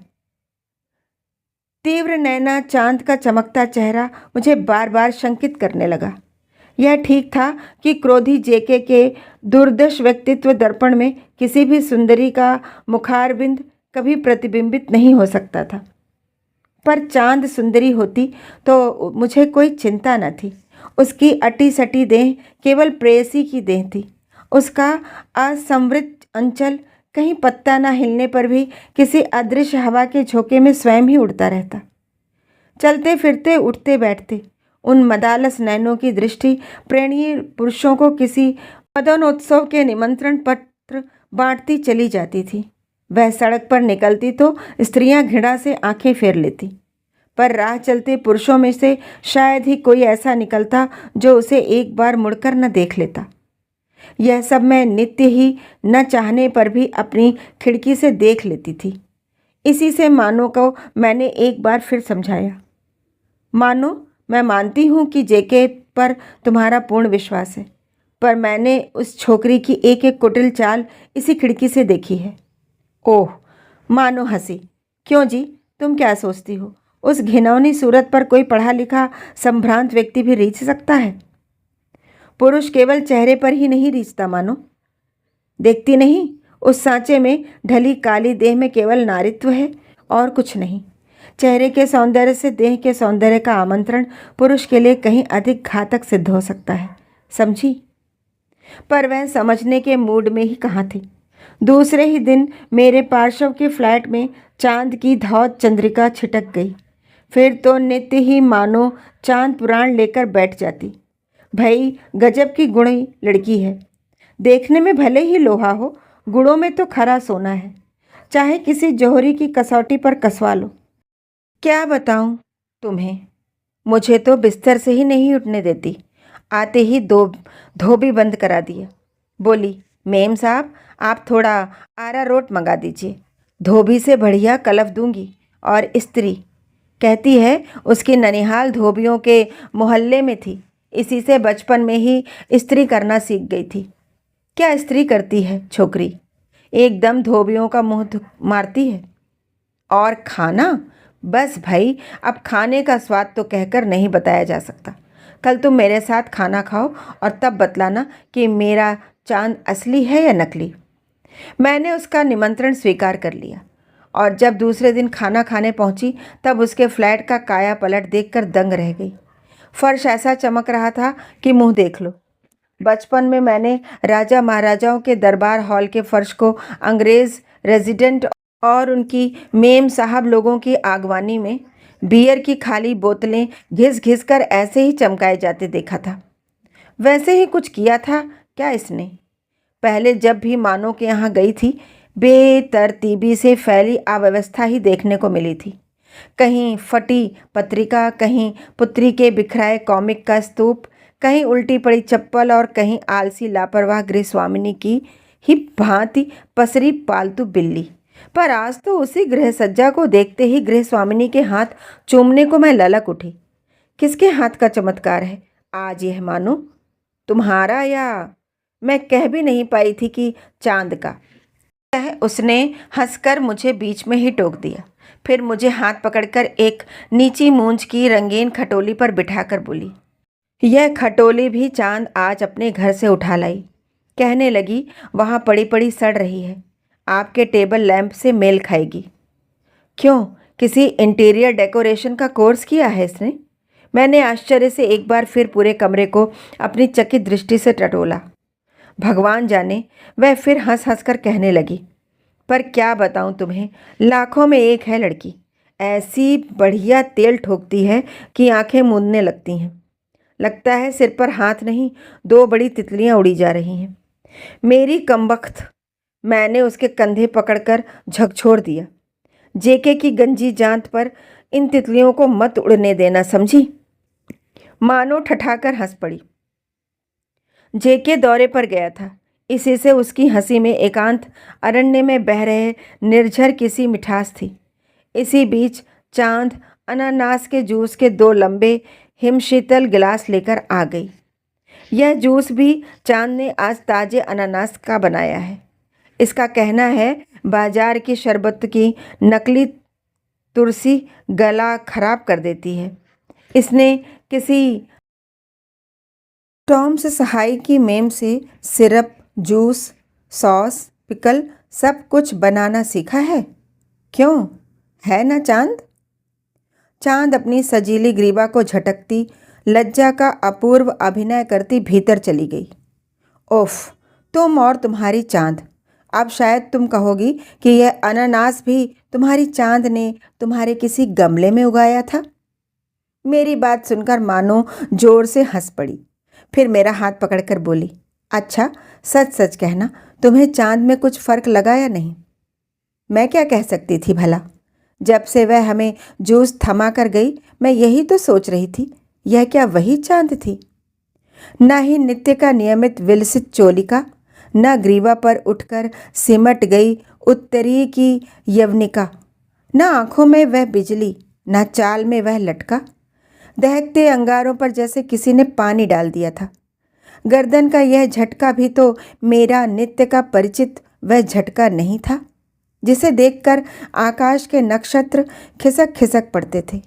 तीव्र नैना चांद का चमकता चेहरा मुझे बार बार शंकित करने लगा। यह ठीक था कि क्रोधी जेके के दुर्दश व्यक्तित्व दर्पण में किसी भी सुंदरी का मुखारबिंद कभी प्रतिबिंबित नहीं हो सकता था। पर चांद सुंदरी होती तो मुझे कोई चिंता न थी। उसकी अटी सटी देह केवल प्रेयसी की देह थी। उसका असंवृत अंचल कहीं पत्ता न हिलने पर भी किसी अदृश्य हवा के झोंके में स्वयं ही उड़ता रहता। चलते फिरते उठते बैठते उन मदालस नैनों की दृष्टि प्रेरणीय पुरुषों को किसी मदनोत्सव के निमंत्रण पत्र बांटती चली जाती थी। वह सड़क पर निकलती तो स्त्रियां घृणा से आंखें फेर लेती, पर राह चलते पुरुषों में से शायद ही कोई ऐसा निकलता जो उसे एक बार मुड़कर न देख लेता। यह सब मैं नित्य ही न चाहने पर भी अपनी खिड़की से देख लेती थी। इसी से मानो को मैंने एक बार फिर समझाया। मानो, मैं मानती हूँ कि जेके पर तुम्हारा पूर्ण विश्वास है, पर मैंने उस छोकरी की एक एक कुटिल चाल इसी खिड़की से देखी है। ओह, मानो हंसी। क्यों जी, तुम क्या सोचती हो? उस घिनौनी सूरत पर कोई पढ़ा लिखा संभ्रांत व्यक्ति भी रीझ सकता है? पुरुष केवल चेहरे पर ही नहीं रीझता मानो। देखती नहीं, उस सांचे में ढली काली देह में केवल नारित्व है और कुछ नहीं। चेहरे के सौंदर्य से देह के सौंदर्य का आमंत्रण पुरुष के लिए कहीं अधिक घातक सिद्ध हो सकता है, समझी? पर वह समझने के मूड में ही कहाँ थी। दूसरे ही दिन मेरे पार्श्व के फ्लैट में चांद की धौत चंद्रिका छिटक गई। फिर तो नित्य ही मानो चांद पुराण लेकर बैठ जाती। भाई, गजब की गुणी लड़की है। देखने में भले ही लोहा हो, गुणों में तो खरा सोना है। चाहे किसी जौहरी की कसौटी पर कसवा लो। क्या बताऊं तुम्हें, मुझे तो बिस्तर से ही नहीं उठने देती। आते ही धोबी बंद करा दिया। बोली, मेम साहब, आप थोड़ा आरारोट मंगा दीजिए। धोबी से बढ़िया कलफ दूंगी। और स्त्री कहती है उसकी ननिहाल धोबियों के मोहल्ले में थी, इसी से बचपन में ही स्त्री करना सीख गई थी। क्या स्त्री करती है छोकरी? एकदम धोबियों का मुंह मारती है। और खाना, बस भाई, अब खाने का स्वाद तो कहकर नहीं बताया जा सकता। कल तुम मेरे साथ खाना खाओ और तब बतलाना कि मेरा चांद असली है या नकली। मैंने उसका निमंत्रण स्वीकार कर लिया और जब दूसरे दिन खाना खाने पहुंची तब उसके फ्लैट का काया पलट देखकर दंग रह गई। फर्श ऐसा चमक रहा था कि मुंह देख लो। बचपन में मैंने राजा महाराजाओं के दरबार हॉल के फर्श को अंग्रेज रेजिडेंट और उनकी मेम साहब लोगों की आगवानी में बियर की खाली बोतलें घिस घिस कर ऐसे ही चमकाए जाते देखा था। वैसे ही कुछ किया था क्या इसने? पहले जब भी मानो के यहाँ गई थी, बेतरतीबी से फैली अव्यवस्था ही देखने को मिली थी। कहीं फटी पत्रिका, कहीं पुत्री के बिखराए कॉमिक का स्तूप, कहीं उल्टी पड़ी चप्पल और कहीं आलसी लापरवाह गृह स्वामिनी की ही भांति पसरी पालतू बिल्ली। पर आज तो उसी गृह सज्जा को देखते ही गृह स्वामिनी के हाथ चूमने को मैं ललक उठी। किसके हाथ का चमत्कार है आज यह मानो? तुम्हारा या? मैं कह भी नहीं पाई थी कि चांद का। उसने हंसकर मुझे बीच में ही टोक दिया। फिर मुझे हाथ पकड़कर एक नीची मूंछ की रंगीन खटोली पर बिठाकर बोली, यह खटोली भी चांद आज अपने घर से उठा लाई। कहने लगी, वहाँ पड़ी पड़ी सड़ रही है, आपके टेबल लैंप से मेल खाएगी। क्यों, किसी इंटीरियर डेकोरेशन का कोर्स किया है इसने? मैंने आश्चर्य से एक बार फिर पूरे कमरे को अपनी चकित दृष्टि से टटोला। भगवान जाने, वह फिर हंस हंस कर कहने लगी, पर क्या बताऊं तुम्हें, लाखों में एक है लड़की। ऐसी बढ़िया तेल ठोकती है कि आंखें मूंदने लगती हैं। लगता है सिर पर हाथ नहीं, दो बड़ी तितलियां उड़ी जा रही हैं। मेरी कमबख्त, मैंने उसके कंधे पकड़कर झकझोर दिया। जेके की गंजी जांत पर इन तितलियों को मत उड़ने देना, समझी? मानो ठठाकर हंस पड़ी। जेके दौरे पर गया था, इसी से उसकी हंसी में एकांत अरण्य में बह रहे निर्झर किसी मिठास थी। इसी बीच चांद अनानास के जूस के दो लंबे हिमशीतल गिलास लेकर आ गई। यह जूस भी चांद ने आज ताजे अनानास का बनाया है। इसका कहना है बाजार की शरबत की नकली तुलसी गला खराब कर देती है। इसने किसी टॉम्स सहाय की मेम से सिरप, जूस, सॉस, पिकल सब कुछ बनाना सीखा है। क्यों, है ना चांद? चांद अपनी सजीली ग्रीवा को झटकती, लज्जा का अपूर्व अभिनय करती भीतर चली गई। ओफ, तुम और तुम्हारी चांद। अब शायद तुम कहोगी कि यह अनानास भी तुम्हारी चांद ने तुम्हारे किसी गमले में उगाया था। मेरी बात सुनकर मानो जोर से हंस पड़ी। फिर मेरा हाथ पकड़कर बोली, अच्छा सच सच कहना, तुम्हें चांद में कुछ फ़र्क लगा या नहीं? मैं क्या कह सकती थी भला? जब से वह हमें जूस थमा कर गई, मैं यही तो सोच रही थी, यह क्या वही चांद थी? न ही नित्य का नियमित विलसित चोलिका, न ग्रीवा पर उठकर सिमट गई उत्तरी की यवनिका, न आंखों में वह बिजली, न चाल में वह लटका। दहकते अंगारों पर जैसे किसी ने पानी डाल दिया था। गर्दन का यह झटका भी तो मेरा नित्य का परिचित वह झटका नहीं था, जिसे देखकर आकाश के नक्षत्र खिसक खिसक पड़ते थे।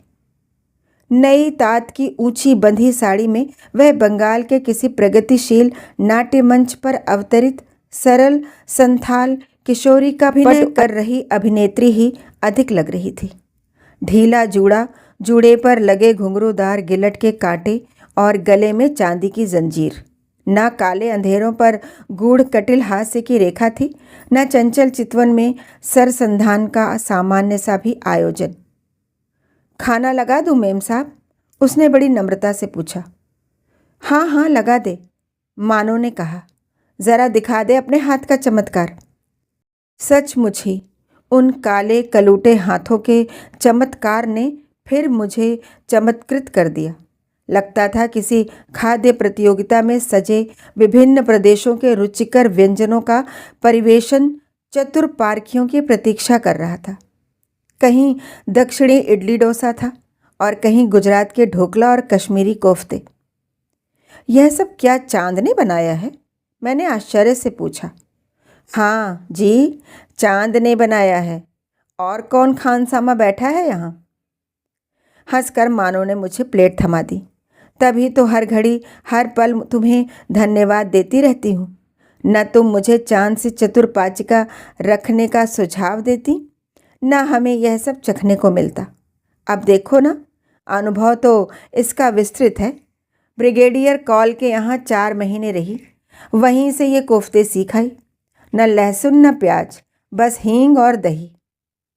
नई तात की ऊंची बंधी साड़ी में वह बंगाल के किसी प्रगतिशील नाट्य मंच पर अवतरित सरल संथाल किशोरी का अभिनय कर रही अभिनेत्री ही अधिक लग रही थी। ढीला जूड़ा, जूड़े पर लगे घुंघरूदार गिलट के कांटे और गले में चांदी की जंजीर। न काले अंधेरों पर गूढ़ कटिल हास्य की रेखा थी, न चंचल चितवन में सरसंधान का सामान्य सा भी आयोजन। खाना लगा दूं मेम साहब? उसने बड़ी नम्रता से पूछा। हाँ हाँ लगा दे, मानो ने कहा। जरा दिखा दे अपने हाथ का चमत्कार। सचमुच ही उन काले कलूटे हाथों के चमत्कार ने फिर मुझे चमत्कृत कर दिया। लगता था किसी खाद्य प्रतियोगिता में सजे विभिन्न प्रदेशों के रुचिकर व्यंजनों का परिवेशन चतुर पारखियों की प्रतीक्षा कर रहा था। कहीं दक्षिणी इडली डोसा था और कहीं गुजरात के ढोकला और कश्मीरी कोफ्ते। यह सब क्या चांद ने बनाया है? मैंने आश्चर्य से पूछा। हाँ जी, चांद ने बनाया है। और कौन खानसामा बैठा है यहाँ? हंसकर मानो ने मुझे प्लेट थमा दी। तभी तो हर घड़ी हर पल तुम्हें धन्यवाद देती रहती हूँ। न तुम मुझे चांद से चतुर पाचिका रखने का सुझाव देती, न हमें यह सब चखने को मिलता। अब देखो ना, अनुभव तो इसका विस्तृत है। ब्रिगेडियर कॉल के यहाँ 4 महीने रही, वहीं से ये कोफ्ते सीख आई। न लहसुन न प्याज, बस हींग और दही।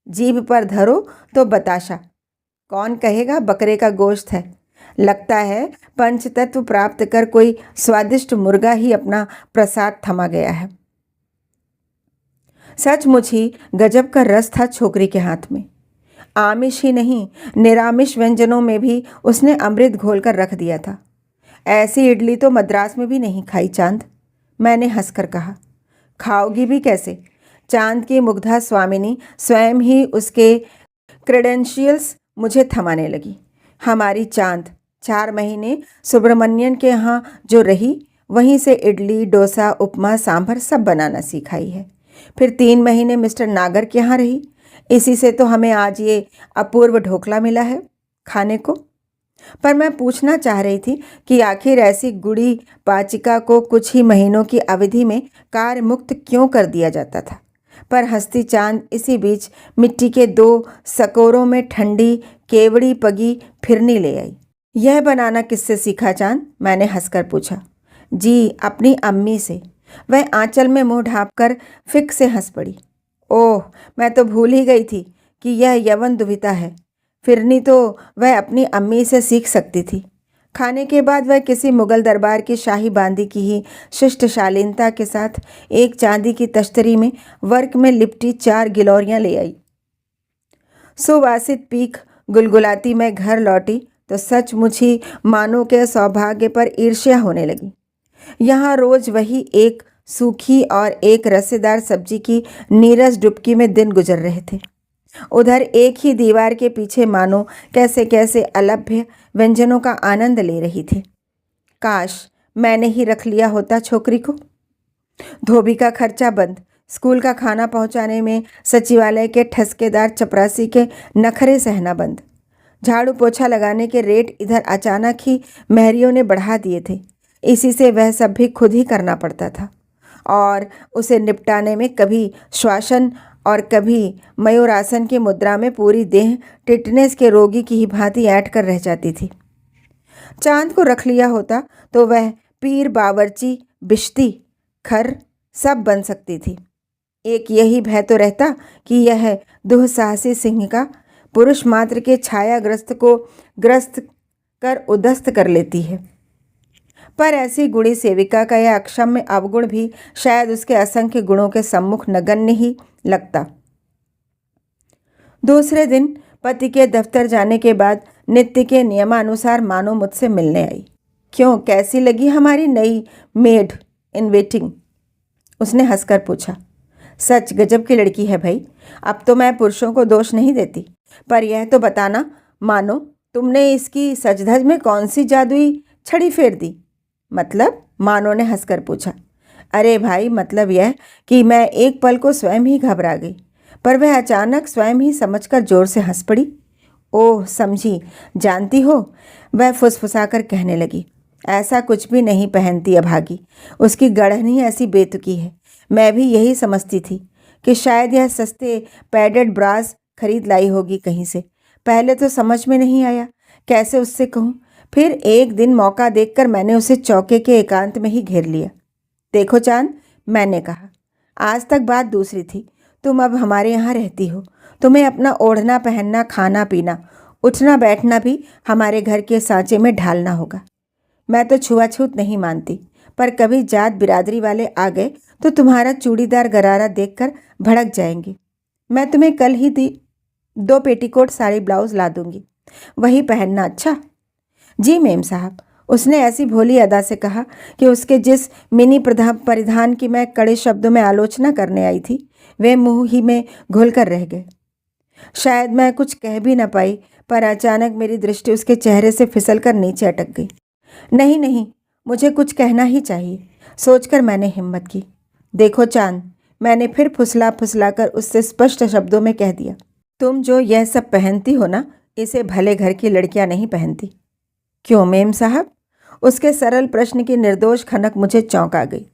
जीभ पर धरो तो बताशा, कौन कहेगा बकरे का गोश्त है। लगता है पंचतत्व प्राप्त कर कोई स्वादिष्ट मुर्गा ही अपना प्रसाद थमा गया है। सचमुच ही गजब का रस था छोकरी के हाथ में। आमिष ही नहीं, निरामिष व्यंजनों में भी उसने अमृत घोल कर रख दिया था। ऐसी इडली तो मद्रास में भी नहीं खाई चांद, मैंने हंसकर कहा। खाओगी भी कैसे? चांद की मुग्धा स्वामिनी स्वयं ही उसके क्रेडेंशियल्स मुझे थमाने लगी। हमारी चांद 4 महीने सुब्रमण्यन के यहाँ जो रही, वहीं से इडली डोसा उपमा सांभर सब बनाना सिखाई है। फिर 3 महीने मिस्टर नागर के यहाँ रही, इसी से तो हमें आज ये अपूर्व ढोकला मिला है खाने को। पर मैं पूछना चाह रही थी कि आखिर ऐसी गुड़ी पाचिका को कुछ ही महीनों की अवधि में कार्य मुक्त क्यों कर दिया जाता था। पर हंसती चांद इसी बीच मिट्टी के 2 सकोरों में ठंडी केवड़ी पगी फिरनी ले आई। यह बनाना किससे सीखा चांद? मैंने हंसकर पूछा। जी, अपनी अम्मी से। वह आंचल में मुंह ढांपकर फिक से हंस पड़ी। ओह, मैं तो भूल ही गई थी कि यह यवन दुविधा है। फिरनी तो वह अपनी अम्मी से सीख सकती थी। खाने के बाद वह किसी मुगल दरबार की शाही बांदी की ही शिष्ट शालीनता के साथ एक चांदी की तश्तरी में वर्क में लिपटी 4 गिलौरियाँ ले आई। सुवासित पीक गुलगुलाती मैं घर लौटी तो सचमुच ही मानो के सौभाग्य पर ईर्ष्या होने लगी। यहाँ रोज वही एक सूखी और एक रसेदार सब्जी की नीरस डुबकी में दिन गुजर रहे थे। उधर एक ही दीवार के पीछे मानो कैसे कैसे अलभ्य व्यंजनों का आनंद ले रही थी। काश मैंने ही रख लिया होता छोकरी को। धोबी का खर्चा बंद, स्कूल का खाना पहुंचाने में सचिवालय के ठसकेदार चपरासी के नखरे सहना बंद, झाड़ू पोछा लगाने के रेट इधर अचानक ही महरियों ने बढ़ा दिए थे। इसी से वह सब भी खुद ही करना पड़ता था और उसे निपटाने में कभी श्वासन और कभी मयूरासन की मुद्रा में पूरी देह टिटनेस के रोगी की ही भांति ऐंठ कर रह जाती थी। चांद को रख लिया होता तो वह पीर, बावर्ची, बिश्ती, खर सब बन सकती थी। एक यही भय तो रहता कि यह दुस्साहसी सिंह का पुरुष मात्र के छायाग्रस्त को ग्रस्त कर उदस्त कर लेती है। पर ऐसी गुणी सेविका का यह अक्षम्य अवगुण भी शायद उसके असंख्य गुणों के सम्मुख नगण्य ही लगता। दूसरे दिन पति के दफ्तर जाने के बाद नित्य के नियमानुसार मानो मुझसे मिलने आई। क्यों, कैसी लगी हमारी नई मेड इन वेटिंग? उसने हंसकर पूछा। सच गजब की लड़की है भाई। अब तो मैं पुरुषों को दोष नहीं देती, पर यह तो बताना मानो, तुमने इसकी सजधज में कौन सी जादुई छड़ी फेर दी? मतलब? मानो ने हंसकर पूछा। अरे भाई, मतलब यह कि मैं एक पल को स्वयं ही घबरा गई, पर वह अचानक स्वयं ही समझकर जोर से हंस पड़ी। ओह समझी, जानती हो, वह फुसफुसाकर कहने लगी, ऐसा कुछ भी नहीं पहनती अभागी। उसकी गढ़नी ऐसी बेतुकी है। मैं भी यही समझती थी कि शायद यह सस्ते पैडेड ब्रास खरीद लाई होगी कहीं से। पहले तो समझ में नहीं आया कैसे उससे कहूँ। फिर एक दिन मौका देखकर मैंने उसे चौके के एकांत में ही घेर लिया। देखो चांद, मैंने कहा, आज तक बात दूसरी थी। तुम अब हमारे यहाँ रहती हो, तुम्हें अपना ओढ़ना पहनना, खाना पीना, उठना बैठना भी हमारे घर के सांचे में ढालना होगा। मैं तो छुआछूत नहीं मानती, पर कभी जात बिरादरी वाले आ गए तो तुम्हारा चूड़ीदार गरारा देखकर भड़क जाएंगे। मैं तुम्हें कल ही 2 पेटीकोट साड़ी ब्लाउज ला दूंगी, वही पहनना। अच्छा जी मेम साहब, उसने ऐसी भोली अदा से कहा कि उसके जिस मिनी परिधान की मैं कड़े शब्दों में आलोचना करने आई थी, वे मुंह ही में घुलकर रह गए। शायद मैं कुछ कह भी न पाई, पर अचानक मेरी दृष्टि उसके चेहरे से फिसलकर नीचे अटक गई। नहीं नहीं, मुझे कुछ कहना ही चाहिए, सोचकर मैंने हिम्मत की। देखो चांद, मैंने फिर फुसला कर उससे स्पष्ट शब्दों में कह दिया, तुम जो यह सब पहनती हो ना, इसे भले घर की लड़कियां नहीं पहनती। क्यों मेम साहब? उसके सरल प्रश्न की निर्दोष खनक मुझे चौंका गई।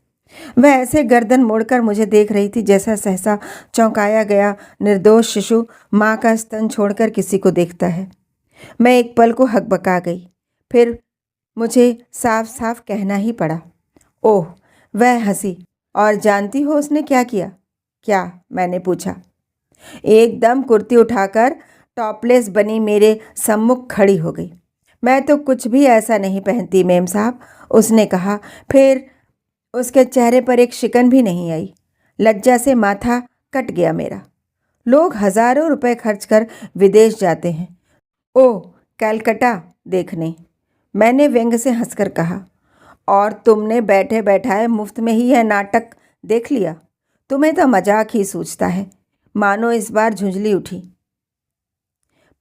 वह ऐसे गर्दन मोड़कर मुझे देख रही थी जैसा सहसा चौंकाया गया निर्दोष शिशु माँ का स्तन छोड़कर किसी को देखता है। मैं एक पल को हकबका गई, फिर मुझे साफ साफ कहना ही पड़ा। ओह, वह हंसी। और जानती हो उसने क्या किया? क्या? मैंने पूछा। एकदम कुर्ती उठाकर टॉपलेस बनी मेरे सम्मुख खड़ी हो गई। मैं तो कुछ भी ऐसा नहीं पहनती मेम साहब, उसने कहा। फिर उसके चेहरे पर एक शिकन भी नहीं आई। लज्जा से माथा कट गया मेरा। लोग हजारों रुपए खर्च कर विदेश जाते हैं, ओह कलकत्ता देखने, मैंने व्यंग से हंसकर कहा। और तुमने बैठे बैठाए मुफ्त में ही यह नाटक देख लिया। तुम्हें तो मजाक ही सूझता है। मानो इस बार झुंझली उठी।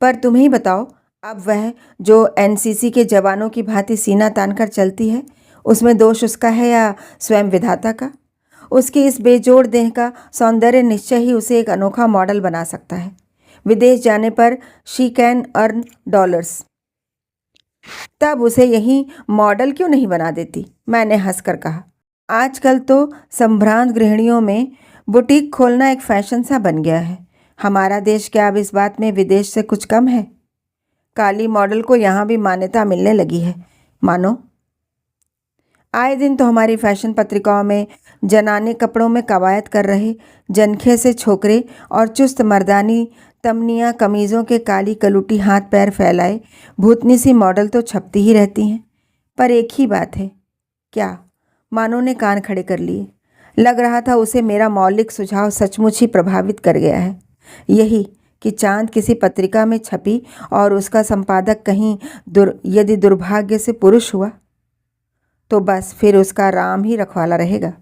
पर तुम ही बताओ, अब वह जो एनसीसी के जवानों की भांति सीना तानकर चलती है, उसमें दोष उसका है या स्वयं विधाता का? उसकी इस बेजोड़ देह का सौंदर्य निश्चय ही उसे एक अनोखा मॉडल बना सकता है। विदेश जाने पर शी कैन अर्न डॉलर्स। तब उसे यही मॉडल क्यों नहीं बना देती? मैंने हंसकर कहा। आजकल तो संभ्रांत गृहिणियों में बुटीक खोलना एक फैशन सा बन गया है। हमारा देश क्या अब इस बात में विदेश से कुछ कम है? काली मॉडल को यहाँ भी मान्यता मिलने लगी है मानो। आए दिन तो हमारी फैशन पत्रिकाओं में जनाने कपड़ों में कवायद कर रहे जनखे से छोकरे और चुस्त मर्दानी तमनिया कमीज़ों के काली कलूटी हाथ पैर फैलाए भूतनी सी मॉडल तो छपती ही रहती हैं। पर एक ही बात है। क्या? मानो ने कान खड़े कर लिए। लग रहा था उसे मेरा मौलिक सुझाव सचमुच ही प्रभावित कर गया है। यही कि चांद किसी पत्रिका में छपी और उसका संपादक कहीं यदि दुर्भाग्य से पुरुष हुआ तो बस फिर उसका राम ही रखवाला रहेगा।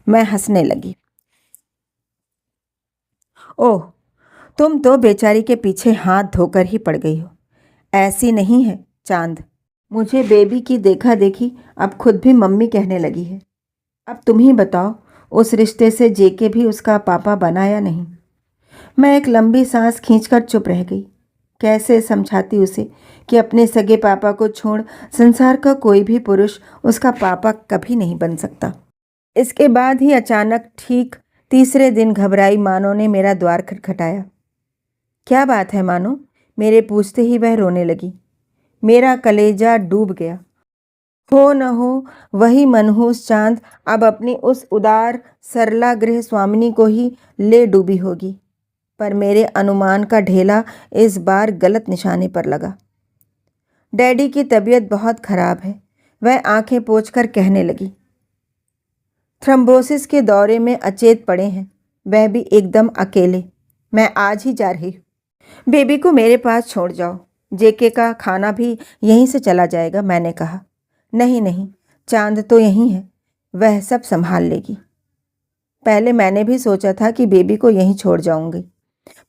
मैं हंसने लगी। ओह, तुम तो बेचारी के पीछे हाथ धोकर ही पड़ गई हो। ऐसी नहीं है चांद, मुझे बेबी की देखा देखी अब खुद भी मम्मी कहने लगी है। अब तुम ही बताओ, उस रिश्ते से जेके भी उसका पापा बना या नहीं? मैं एक लंबी सांस खींचकर चुप रह गई। कैसे समझाती उसे कि अपने सगे पापा को छोड़ संसार का कोई भी पुरुष उसका पापा कभी नहीं बन सकता। इसके बाद ही अचानक ठीक तीसरे दिन घबराई मानो ने मेरा द्वार खटखटाया। क्या बात है मानो? मेरे पूछते ही वह रोने लगी। मेरा कलेजा डूब गया। हो न हो वही मनहूस चांद अब अपनी उस उदार सरला गृह स्वामिनी को ही ले डूबी होगी। पर मेरे अनुमान का ढेला इस बार गलत निशाने पर लगा। डैडी की तबीयत बहुत खराब है, वह आंखें पोंछकर कहने लगी। थ्रम्बोसिस के दौरे में अचेत पड़े हैं, वह भी एकदम अकेले। मैं आज ही जा रही हूँ। बेबी को मेरे पास छोड़ जाओ, जेके का खाना भी यहीं से चला जाएगा, मैंने कहा। नहीं नहीं, चांद तो यहीं है, वह सब संभाल लेगी। पहले मैंने भी सोचा था कि बेबी को यहीं छोड़ जाऊंगी,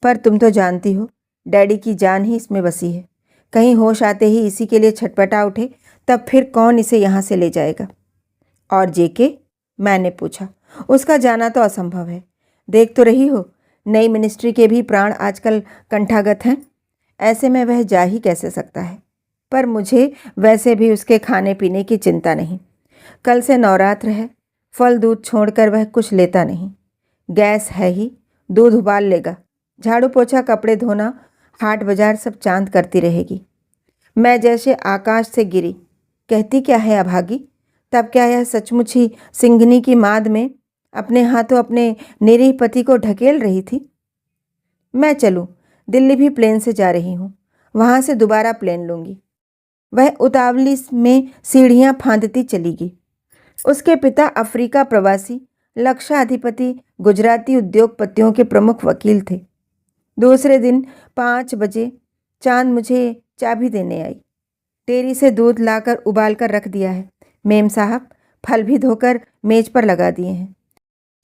पर तुम तो जानती हो डैडी की जान ही इसमें बसी है। कहीं होश आते ही इसी के लिए छटपटा उठे, तब फिर कौन इसे यहाँ से ले जाएगा। और जेके, मैंने पूछा। उसका जाना तो असंभव है, देख तो रही हो नई मिनिस्ट्री के भी प्राण आजकल कंठागत हैं। ऐसे में वह जा ही कैसे सकता है। पर मुझे वैसे भी उसके खाने पीने की चिंता नहीं। कल से नवरात्र है, फल दूध छोड़कर वह कुछ लेता नहीं। गैस है ही, दूध उबाल लेगा, झाड़ू पोछा कपड़े धोना हाट बाजार सब चांद करती रहेगी। मैं जैसे आकाश से गिरी, कहती क्या है अभागी। तब क्या यह सचमुच ही सिंघनी की माद में अपने हाथों अपने निरीह पति को ढकेल रही थी। मैं चलूं, दिल्ली भी प्लेन से जा रही हूँ, वहाँ से दोबारा प्लेन लूँगी। वह उतावली में सीढ़ियाँ फांदती चली गई। उसके पिता अफ्रीका प्रवासी लक्षाधिपति गुजराती उद्योगपतियों के प्रमुख वकील थे। दूसरे दिन 5 बजे चांद मुझे चाबी देने आई। डेयरी से दूध लाकर उबाल कर रख दिया है मेम साहब, फल भी धोकर मेज पर लगा दिए हैं।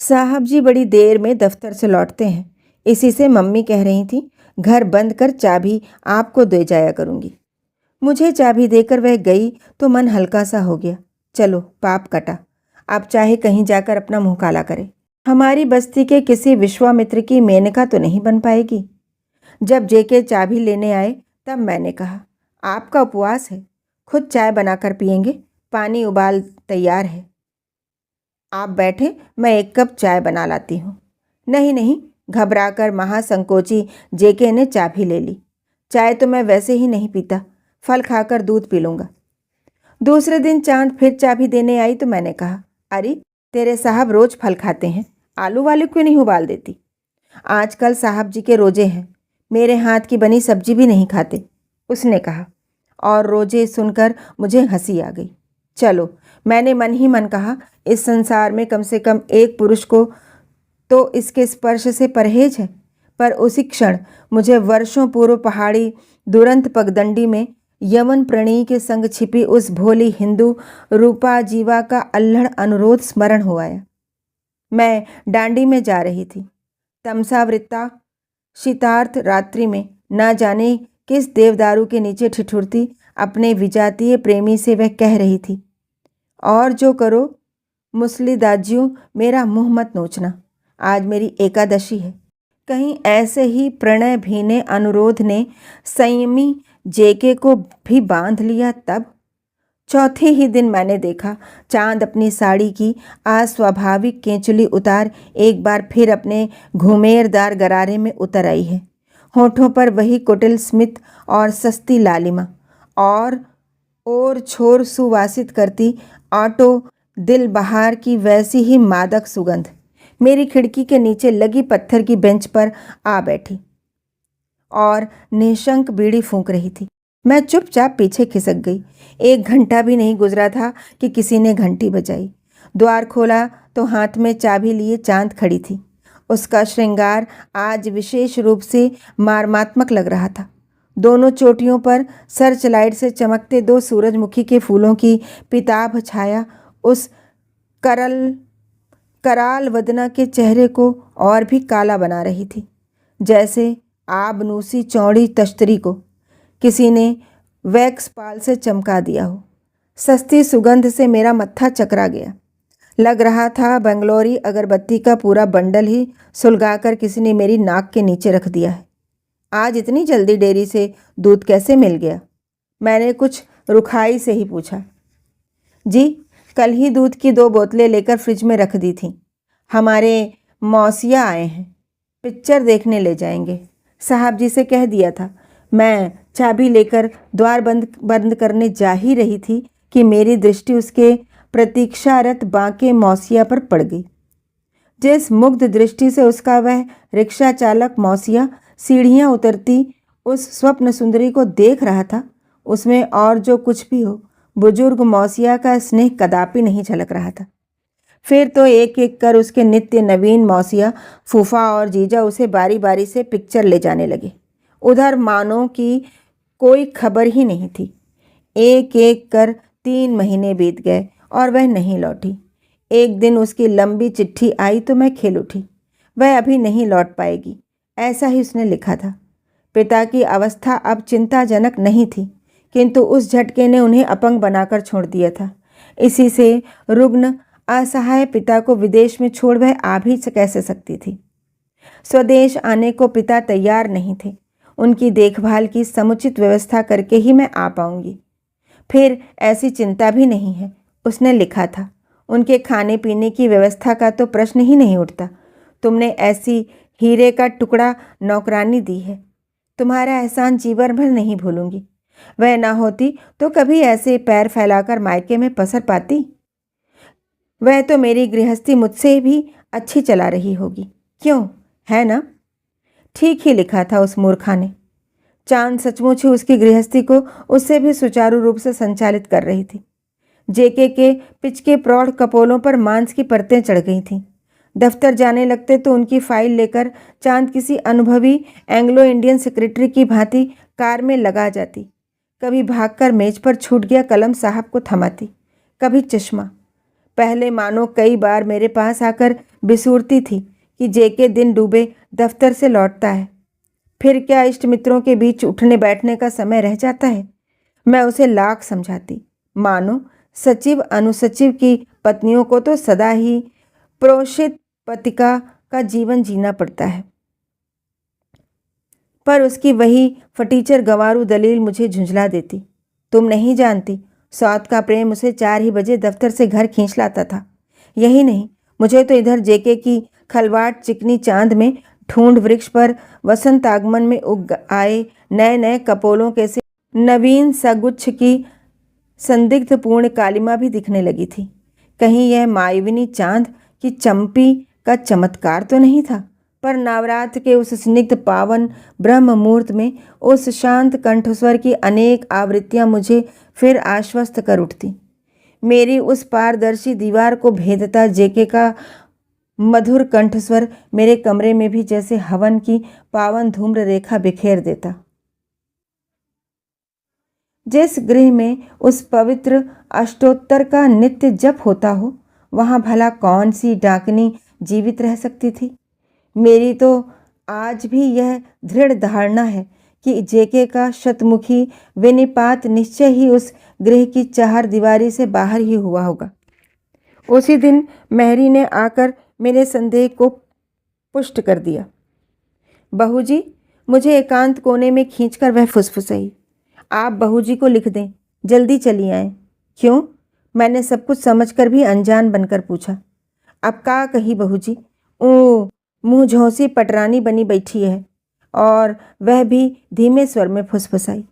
साहब जी बड़ी देर में दफ्तर से लौटते हैं, इसी से मम्मी कह रही थी घर बंद कर चाबी आपको दे जाया करूँगी। मुझे चाबी देकर वह गई तो मन हल्का सा हो गया। चलो पाप कटा, आप चाहे कहीं जाकर अपना मुंह काला करे। हमारी बस्ती के किसी विश्वामित्र की मेनका तो नहीं बन पाएगी। जब जेके चाबी लेने आए तब मैंने कहा, आपका उपवास है, खुद चाय बनाकर पियेंगे, पानी उबाल तैयार है, आप बैठे, मैं एक कप चाय बना लाती हूँ। नहीं नहीं, घबराकर महासंकोची जेके ने चाबी ले ली। चाय तो मैं वैसे ही नहीं पीता, फल खाकर दूध पी लूँगा। दूसरे दिन चांद फिर चाबी देने आई तो मैंने कहा, अरे तेरे साहब रोज फल खाते हैं, आलू वालू क्यों नहीं उबाल देती। आजकल साहब जी के रोजे हैं, मेरे हाथ की बनी सब्जी भी नहीं खाते, उसने कहा। और रोजे सुनकर मुझे हंसी आ गई। चलो, मैंने मन ही मन कहा, इस संसार में कम से कम एक पुरुष को तो इसके स्पर्श से परहेज है। पर उसी क्षण मुझे वर्षों पूर्व पहाड़ी दुरंत पगडंडी में यमन प्रणयी के संग छिपी उस भोली हिंदू रूपा जीवा का अल्हड़ अनुरोध स्मरण हो आया। मैं डांडी में जा रही थी। तमसावृत्ता शीतार्थ रात्रि में न जाने किस देवदारू के नीचे ठिठुरती अपने विजातीय प्रेमी से वह कह रही थी, और जो करो मुसली दाजियों, मेरा मुंह मत नोचना, आज मेरी एकादशी है। कहीं ऐसे ही प्रणय भीने अनुरोध ने संयमी जेके को भी बांध लिया। तब चौथे ही दिन मैंने देखा चांद अपनी साड़ी की अस्वाभाविक केंचुली उतार एक बार फिर अपने घुमेरदार गरारे में उतर आई है। होठों पर वही कुटिल स्मित और सस्ती लालिमा, और छोर सुवासित करती ऑटो दिल बहार की वैसी ही मादक सुगंध मेरी खिड़की के नीचे लगी पत्थर की बेंच पर आ बैठी और निशंक बीड़ी फूंक रही थी। मैं चुपचाप पीछे खिसक गई। 1 घंटा भी नहीं गुजरा था कि किसी ने घंटी बजाई। द्वार खोला तो हाथ में चाबी लिए चांद खड़ी थी। उसका श्रृंगार आज विशेष रूप से मार्मात्मक लग रहा था। दोनों चोटियों पर सर्च लाइट से चमकते 2 सूरजमुखी के फूलों की पिताभ छाया उस कराल वदना के चेहरे को और भी काला बना रही थी, जैसे आबनूसी चौड़ी तश्तरी को किसी ने वैक्स पाल से चमका दिया हो। सस्ती सुगंध से मेरा मत्था चकरा गया। लग रहा था बंगलोरी अगरबत्ती का पूरा बंडल ही सुलगाकर किसी ने मेरी नाक के नीचे रख दिया है। आज इतनी जल्दी डेयरी से दूध कैसे मिल गया? मैंने कुछ रुखाई से ही पूछा। जी, कल ही दूध की 2 बोतलें लेकर फ्रिज में रख दी थी। हमारे मौसिया आए हैं, पिक्चर देखने ले जाएंगे, साहब जी से कह दिया था। मैं चाबी लेकर द्वार बंद करने जा ही रही थी कि मेरी दृष्टि उसके प्रतीक्षारत बांके मौसिया पर पड़ गई। जिस मुग्ध दृष्टि से उसका वह रिक्शा चालक मौसिया सीढ़ियाँ उतरती उस स्वप्न सुंदरी को देख रहा था, उसमें और जो कुछ भी हो, बुजुर्ग मौसिया का स्नेह कदापि नहीं झलक रहा था। फिर तो एक एक कर उसके नित्य नवीन मौसिया फूफा और जीजा उसे बारी बारी से पिक्चर ले जाने लगे। उधर मानो कि कोई खबर ही नहीं थी। एक एक कर 3 महीने बीत गए और वह नहीं लौटी। एक दिन उसकी लंबी चिट्ठी आई तो मैं खिल उठी। वह अभी नहीं लौट पाएगी, ऐसा ही उसने लिखा था। पिता की अवस्था अब चिंताजनक नहीं थी, किंतु उस झटके ने उन्हें अपंग बनाकर छोड़ दिया था। इसी से रुग्ण असहाय पिता को विदेश में छोड़ वह आ भी कैसे सकती थी। स्वदेश आने को पिता तैयार नहीं थे। उनकी देखभाल की समुचित व्यवस्था करके ही मैं आ पाऊंगी। फिर ऐसी चिंता भी नहीं है, उसने लिखा था। उनके खाने पीने की व्यवस्था का तो प्रश्न ही नहीं उठता। तुमने ऐसी हीरे का टुकड़ा नौकरानी दी है, तुम्हारा एहसान जीवन भर नहीं भूलूंगी। वह ना होती तो कभी ऐसे पैर फैलाकर मायके में पसर पाती। वह तो मेरी गृहस्थी मुझसे भी अच्छी चला रही होगी, क्यों, है ना? ठीक ही लिखा था उस मूर्खा ने। चांद सचमुच ही उसकी गृहस्थी को उससे भी सुचारू रूप से संचालित कर रही थी। जेके के पिचके प्रौढ़ कपोलों पर मांस की परतें चढ़ गई थीं। दफ्तर जाने लगते तो उनकी फाइल लेकर चांद किसी अनुभवी एंग्लो इंडियन सेक्रेटरी की भांति कार में लगा जाती। कभी भागकर मेज पर छूट गया कलम साहब को थमाती, कभी चश्मा। पहले मानो कई बार मेरे पास आकर बिसूरती थी कि जेके दिन डूबे दफ्तर से लौटता है, फिर क्या इष्ट मित्रों के बीच उठने बैठने का समय रह जाता है। मैं उसे लाख समझाती, मानो सचिव अनुसचिव की पत्नियों को तो सदा ही प्रोषित पतिका का जीवन जीना पड़ता है, पर उसकी वही फटीचर गंवारू दलील मुझे झुंझला देती। तुम नहीं जानती, सौत का प्रेम उसे 4 ही बजे दफ्तर से घर खींच लाता था। यही नहीं, मुझे तो इधर जेके की खलवाट चिकनी चांद में ढूंढ वृक्ष पर वसंत आगमन में उग आए नए नए कपोलों के से नवीन सगुच्छ की संदिग्ध पूर्ण कालिमा भी दिखने लगी थी। कहीं यह मायाविनी चांद की चंपी का चमत्कार तो नहीं था, पर नवरात्र के उस स्निग्ध पावन ब्रह्म मुहूर्त में उस शांत कंठस्वर की अनेक आवृत्तियां मुझे फिर आश्वस्त कर उठती। मेरी उस पारदर्शी दीवार को भेदता जेके का मधुर कंठस्वर मेरे कमरे में भी जैसे हवन की पावन धूम्र रेखा बिखेर देता। जिस गृह में उस पवित्र अष्टोत्तर का नित्य जप होता हो, वहां भला कौन सी डाकनी जीवित रह सकती थी। मेरी तो आज भी यह दृढ़ धारणा है कि जेके का शतमुखी विनिपात निश्चय ही उस गृह की चार दीवारी से बाहर ही हुआ होगा। उसी दिन मेहरी ने आकर मेरे संदेह को पुष्ट कर दिया। बहू जी, मुझे एकांत कोने में खींचकर वह फुसफुसाई, आप बहू जी को लिख दें, जल्दी चली आएं। क्यों? मैंने सब कुछ समझकर भी अनजान बनकर पूछा। अब का कही बहू जी? ओ, मुँह झोंसी पटरानी बनी बैठी है। और वह भी धीमे स्वर में फुसफुसाई।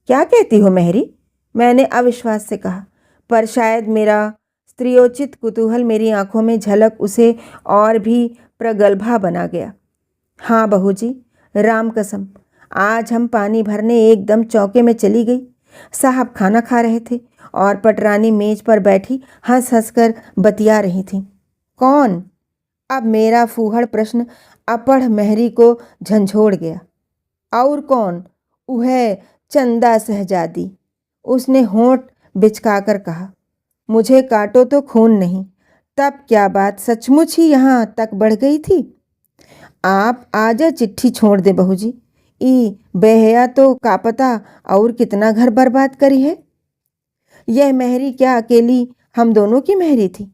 क्या कहती हो मेहरी? मैंने अविश्वास से कहा, पर शायद मेरा स्त्रियोचित कुतूहल मेरी आंखों में झलक उसे और भी प्रगल्भा बना गया। हाँ बहू जी, राम कसम, आज हम पानी भरने एकदम चौके में चली गई। साहब खाना खा रहे थे और पटरानी मेज पर बैठी हंस हंस कर बतिया रही थी। कौन? अब मेरा फूहड़ प्रश्न अपढ़ मेहरी को झंझोड़ गया। और कौन? वह चंदा शहजादी, उसने होंठ बिचकाकर कहा। मुझे काटो तो खून नहीं, तब क्या बात सचमुच ही यहाँ तक बढ़ गई थी? आप आजा चिट्ठी छोड़ दे बहू जी। ई बेहया तो का पता और कितना घर बर्बाद करी है। यह मेहरी क्या अकेली हम दोनों की मेहरी थी?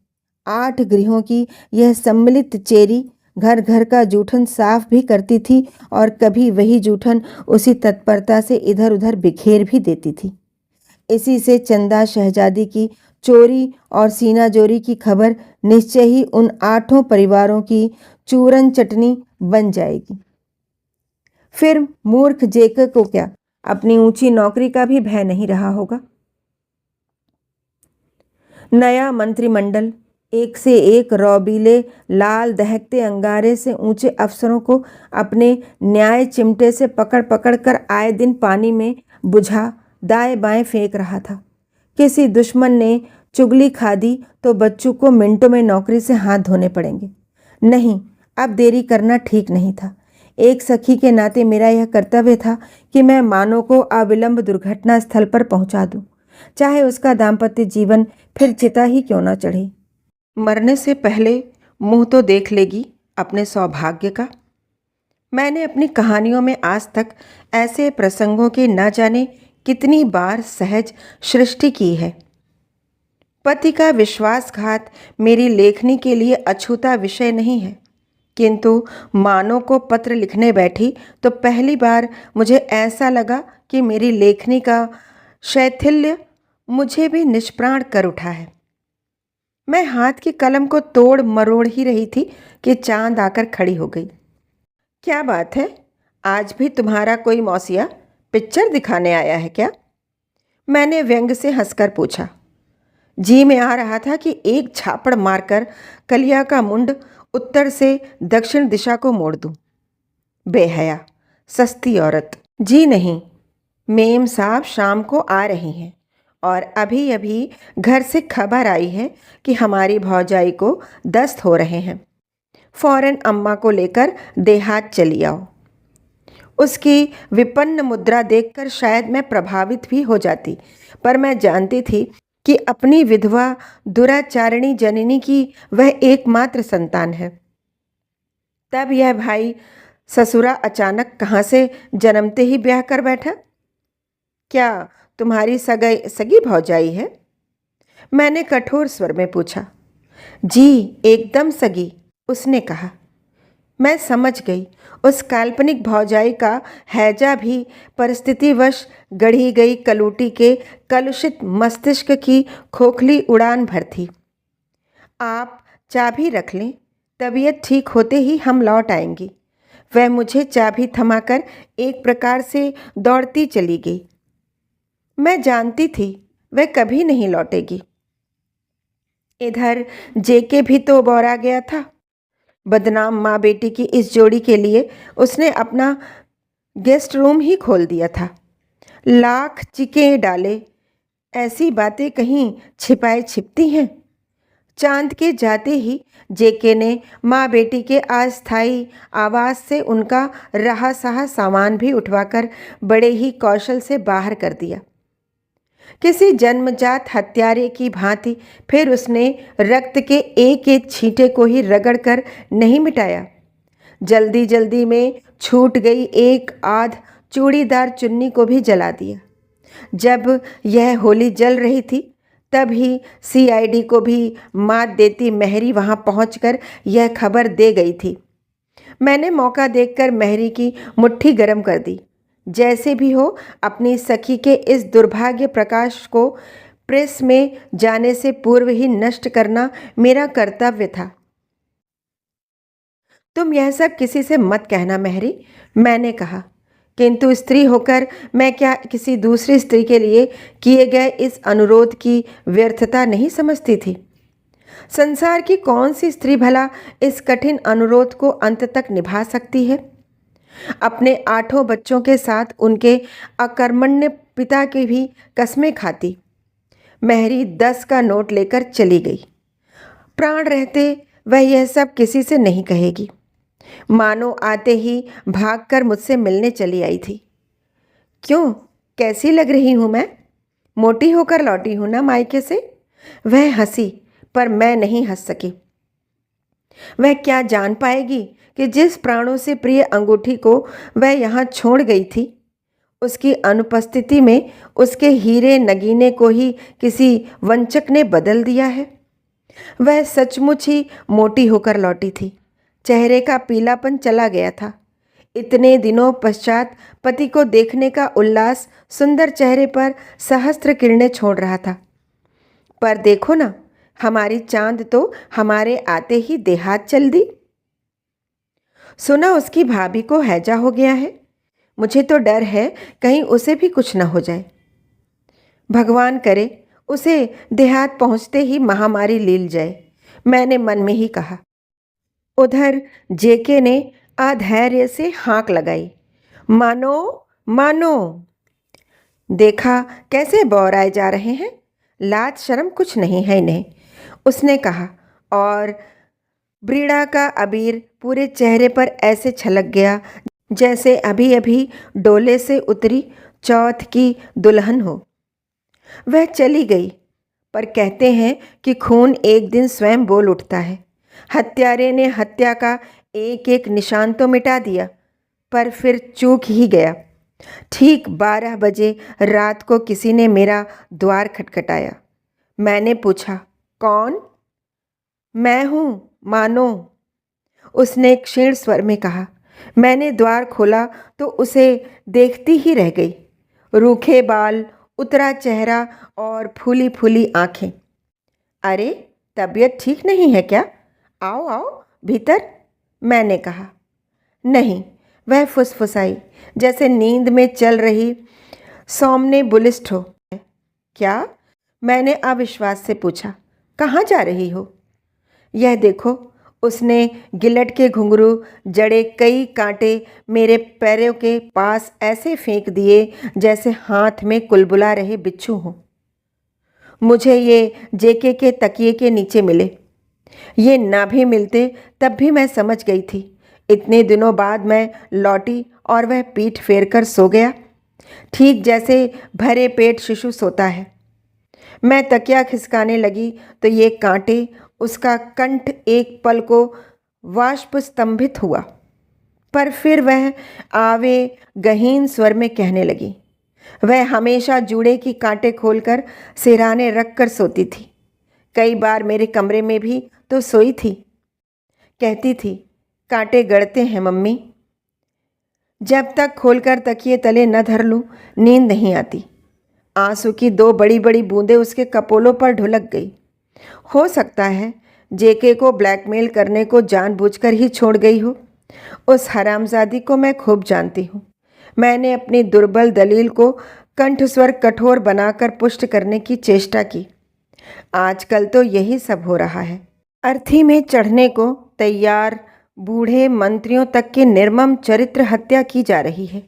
8 गृहों की यह सम्मिलित चेरी घर घर का जूठन साफ भी करती थी और कभी वही जूठन उसी तत्परता से इधर उधर बिखेर भी देती थी। इसी से चंदा शहजादी की चोरी और सीना जोरी की खबर निश्चय ही उन 8 परिवारों की चूरन चटनी बन जाएगी। फिर मूर्ख जेके को क्या अपनी ऊंची नौकरी का भी भय नहीं रहा होगा। नया मंत्रिमंडल एक से एक रौबीले लाल दहकते अंगारे से ऊंचे अफसरों को अपने न्याय चिमटे से पकड़ पकड़ कर आए दिन पानी में बुझा दाएं बाएं फेंक रहा था। किसी दुश्मन ने चुगली खा दी तो बच्चों को मिनटों में नौकरी से हाथ धोने पड़ेंगे। नहीं, अब देरी करना ठीक नहीं था। एक सखी के नाते मेरा यह कर्तव्य था कि मैं मानो को अविलंब दुर्घटना स्थल पर पहुंचा दूं, चाहे उसका दाम्पत्य जीवन फिर चिता ही क्यों न चढ़े। मरने से पहले मुंह तो देख लेगी अपने सौभाग्य का। मैंने अपनी कहानियों में आज तक ऐसे प्रसंगों के न जाने कितनी बार सहज सृष्टि की है। पति का विश्वासघात मेरी लेखनी के लिए अछूता विषय नहीं है, किंतु मानो को पत्र लिखने बैठी तो पहली बार मुझे ऐसा लगा कि मेरी लेखनी का शैथिल्य मुझे भी निष्प्राण कर उठा है। मैं हाथ की कलम को तोड़ मरोड़ ही रही थी कि चांद आकर खड़ी हो गई। क्या बात है, आज भी तुम्हारा कोई मौसिया पिक्चर दिखाने आया है क्या? मैंने व्यंग से हंसकर पूछा। जी में आ रहा था कि एक झापड़ मारकर कलिया का मुंड उत्तर से दक्षिण दिशा को मोड़ दूं। बेहया, सस्ती औरत। जी नहीं, मेम साहब शाम को आ रही हैं और अभी अभी घर से खबर आई है कि हमारी भौजाई को दस्त हो रहे हैं। फौरन अम्मा को लेकर देहात चली आओ। उसकी विपन्न मुद्रा देखकर शायद मैं प्रभावित भी हो जाती, पर मैं जानती थी कि अपनी विधवा दुराचारिणी जननी की वह एकमात्र संतान है। तब यह भाई ससुरा अचानक कहाँ से जन्मते ही ब्याह कर बैठा? क्या तुम्हारी सगी भौजाई है? मैंने कठोर स्वर में पूछा। जी, एकदम सगी, उसने कहा। मैं समझ गई उस काल्पनिक भौजाई का हैजा भी परिस्थितिवश गढ़ी गई कलूटी के कलुषित मस्तिष्क की खोखली उड़ान भर थी। आप चाबी रख लें, तबीयत ठीक होते ही हम लौट आएंगी। वह मुझे चाबी थमाकर एक प्रकार से दौड़ती चली गई। मैं जानती थी वह कभी नहीं लौटेगी। इधर जेके भी तो बौरा गया था। बदनाम माँ बेटी की इस जोड़ी के लिए उसने अपना गेस्ट रूम ही खोल दिया था। लाख चिके डाले, ऐसी बातें कहीं छिपाए छिपती हैं। चांद के जाते ही जेके ने माँ बेटी के अस्थायी आवास से उनका रहा सहा सामान भी उठवाकर बड़े ही कौशल से बाहर कर दिया। किसी जन्मजात हत्यारे की भांति फिर उसने रक्त के एक एक छींटे को ही रगड़कर नहीं मिटाया। जल्दी जल्दी में छूट गई एक आध चूड़ीदार चुन्नी को भी जला दिया। जब यह होली जल रही थी तब ही सीआईडी को भी मात देती मेहरी वहां पहुंचकर यह खबर दे गई थी। मैंने मौका देखकर मेहरी की मुट्ठी गर्म कर दी। जैसे भी हो, अपनी सखी के इस दुर्भाग्य प्रकाश को प्रेस में जाने से पूर्व ही नष्ट करना मेरा कर्तव्य था। तुम यह सब किसी से मत कहना मेहरी, मैंने कहा, किंतु स्त्री होकर मैं क्या किसी दूसरी स्त्री के लिए किए गए इस अनुरोध की व्यर्थता नहीं समझती थी। संसार की कौन सी स्त्री भला इस कठिन अनुरोध को अंत तक निभा सकती है? अपने 8 बच्चों के साथ उनके अकर्मण्य पिता की भी कस्में खाती। मेहरी 10 का नोट लेकर चली गई। प्राण रहते वह यह सब किसी से नहीं कहेगी। मानो आते ही भागकर मुझसे मिलने चली आई थी। क्यों, कैसी लग रही हूँ मैं? मोटी होकर लौटी हूँ ना मायके से? वह हंसी, पर मैं नहीं हंस सकी। वह क्या जान पाएगी कि जिस प्राणों से प्रिय अंगूठी को वह यहाँ छोड़ गई थी, उसकी अनुपस्थिति में उसके हीरे नगीने को ही किसी वंचक ने बदल दिया है। वह सचमुच ही मोटी होकर लौटी थी। चेहरे का पीलापन चला गया था। इतने दिनों पश्चात पति को देखने का उल्लास सुंदर चेहरे पर सहस्त्र किरणें छोड़ रहा था। पर देखो ना, हमारी चांद तो हमारे आते ही देहात चल दी। सुना उसकी भाभी को हैजा हो गया है। मुझे तो डर है कहीं उसे भी कुछ न हो जाए। भगवान करे उसे देहात पहुंचते ही महामारी लील जाए, मैंने मन में ही कहा। उधर जेके ने अधैर्य से हाँक लगाई, मानो मानो। देखा कैसे बौराए जा रहे हैं, लाज शर्म कुछ नहीं है इन्हें, उसने कहा और ब्रीड़ा का अबीर पूरे चेहरे पर ऐसे छलक गया जैसे अभी अभी डोले से उतरी चौथ की दुल्हन हो। वह चली गई, पर कहते हैं कि खून एक दिन स्वयं बोल उठता है। हत्यारे ने हत्या का एक एक निशान तो मिटा दिया, पर फिर चूक ही गया। ठीक 12 बजे रात को किसी ने मेरा द्वार खटखटाया। मैंने पूछा, कौन? मैं हूँ, मानो, उसने क्षीण स्वर में कहा। मैंने द्वार खोला तो उसे देखती ही रह गई। रूखे बाल, उतरा चेहरा और फूली फूली आंखें। अरे, तबीयत ठीक नहीं है क्या? आओ आओ भीतर, मैंने कहा। नहीं, वह फुसफुसाई जैसे नींद में चल रही सोमनेबुलिस्ट हो। क्या? मैंने अविश्वास से पूछा। कहाँ जा रही हो? यह देखो, उसने गिलट के घुंघरू जड़े कई कांटे मेरे पैरों के पास ऐसे फेंक दिए जैसे हाथ में कुलबुला रहे बिच्छू हों। मुझे ये जेके के तकिए के नीचे मिले। ये ना भी मिलते तब भी मैं समझ गई थी। इतने दिनों बाद मैं लौटी और वह पीठ फेर कर सो गया, ठीक जैसे भरे पेट शिशु सोता है। मैं तकिया खिसकाने लगी तो ये कांटे, उसका कंठ एक पल को वाष्प स्तंभित हुआ, पर फिर वह आवे गहीन स्वर में कहने लगी। वह हमेशा जूड़े की कांटे खोलकर सिरहाने रख कर सोती थी। कई बार मेरे कमरे में भी तो सोई थी। कहती थी, कांटे गड़ते हैं मम्मी। जब तक खोलकर तकिए तले न धर लूं, नींद नहीं आती। आंसू की 2 बड़ी बड़ी बूंदें उसके कपोलों पर ढुलक गई। हो सकता है जेके को ब्लैकमेल करने को जानबूझकर ही छोड़ गई हो। उस हरामजादी को मैं खूब जानती हूँ। मैंने अपनी दुर्बल दलील को कंठस्वर कठोर बनाकर पुष्ट करने की चेष्टा की। आजकल तो यही सब हो रहा है। अर्थी में चढ़ने को तैयार बूढ़े मंत्रियों तक की निर्मम चरित्र हत्या की जा रही है।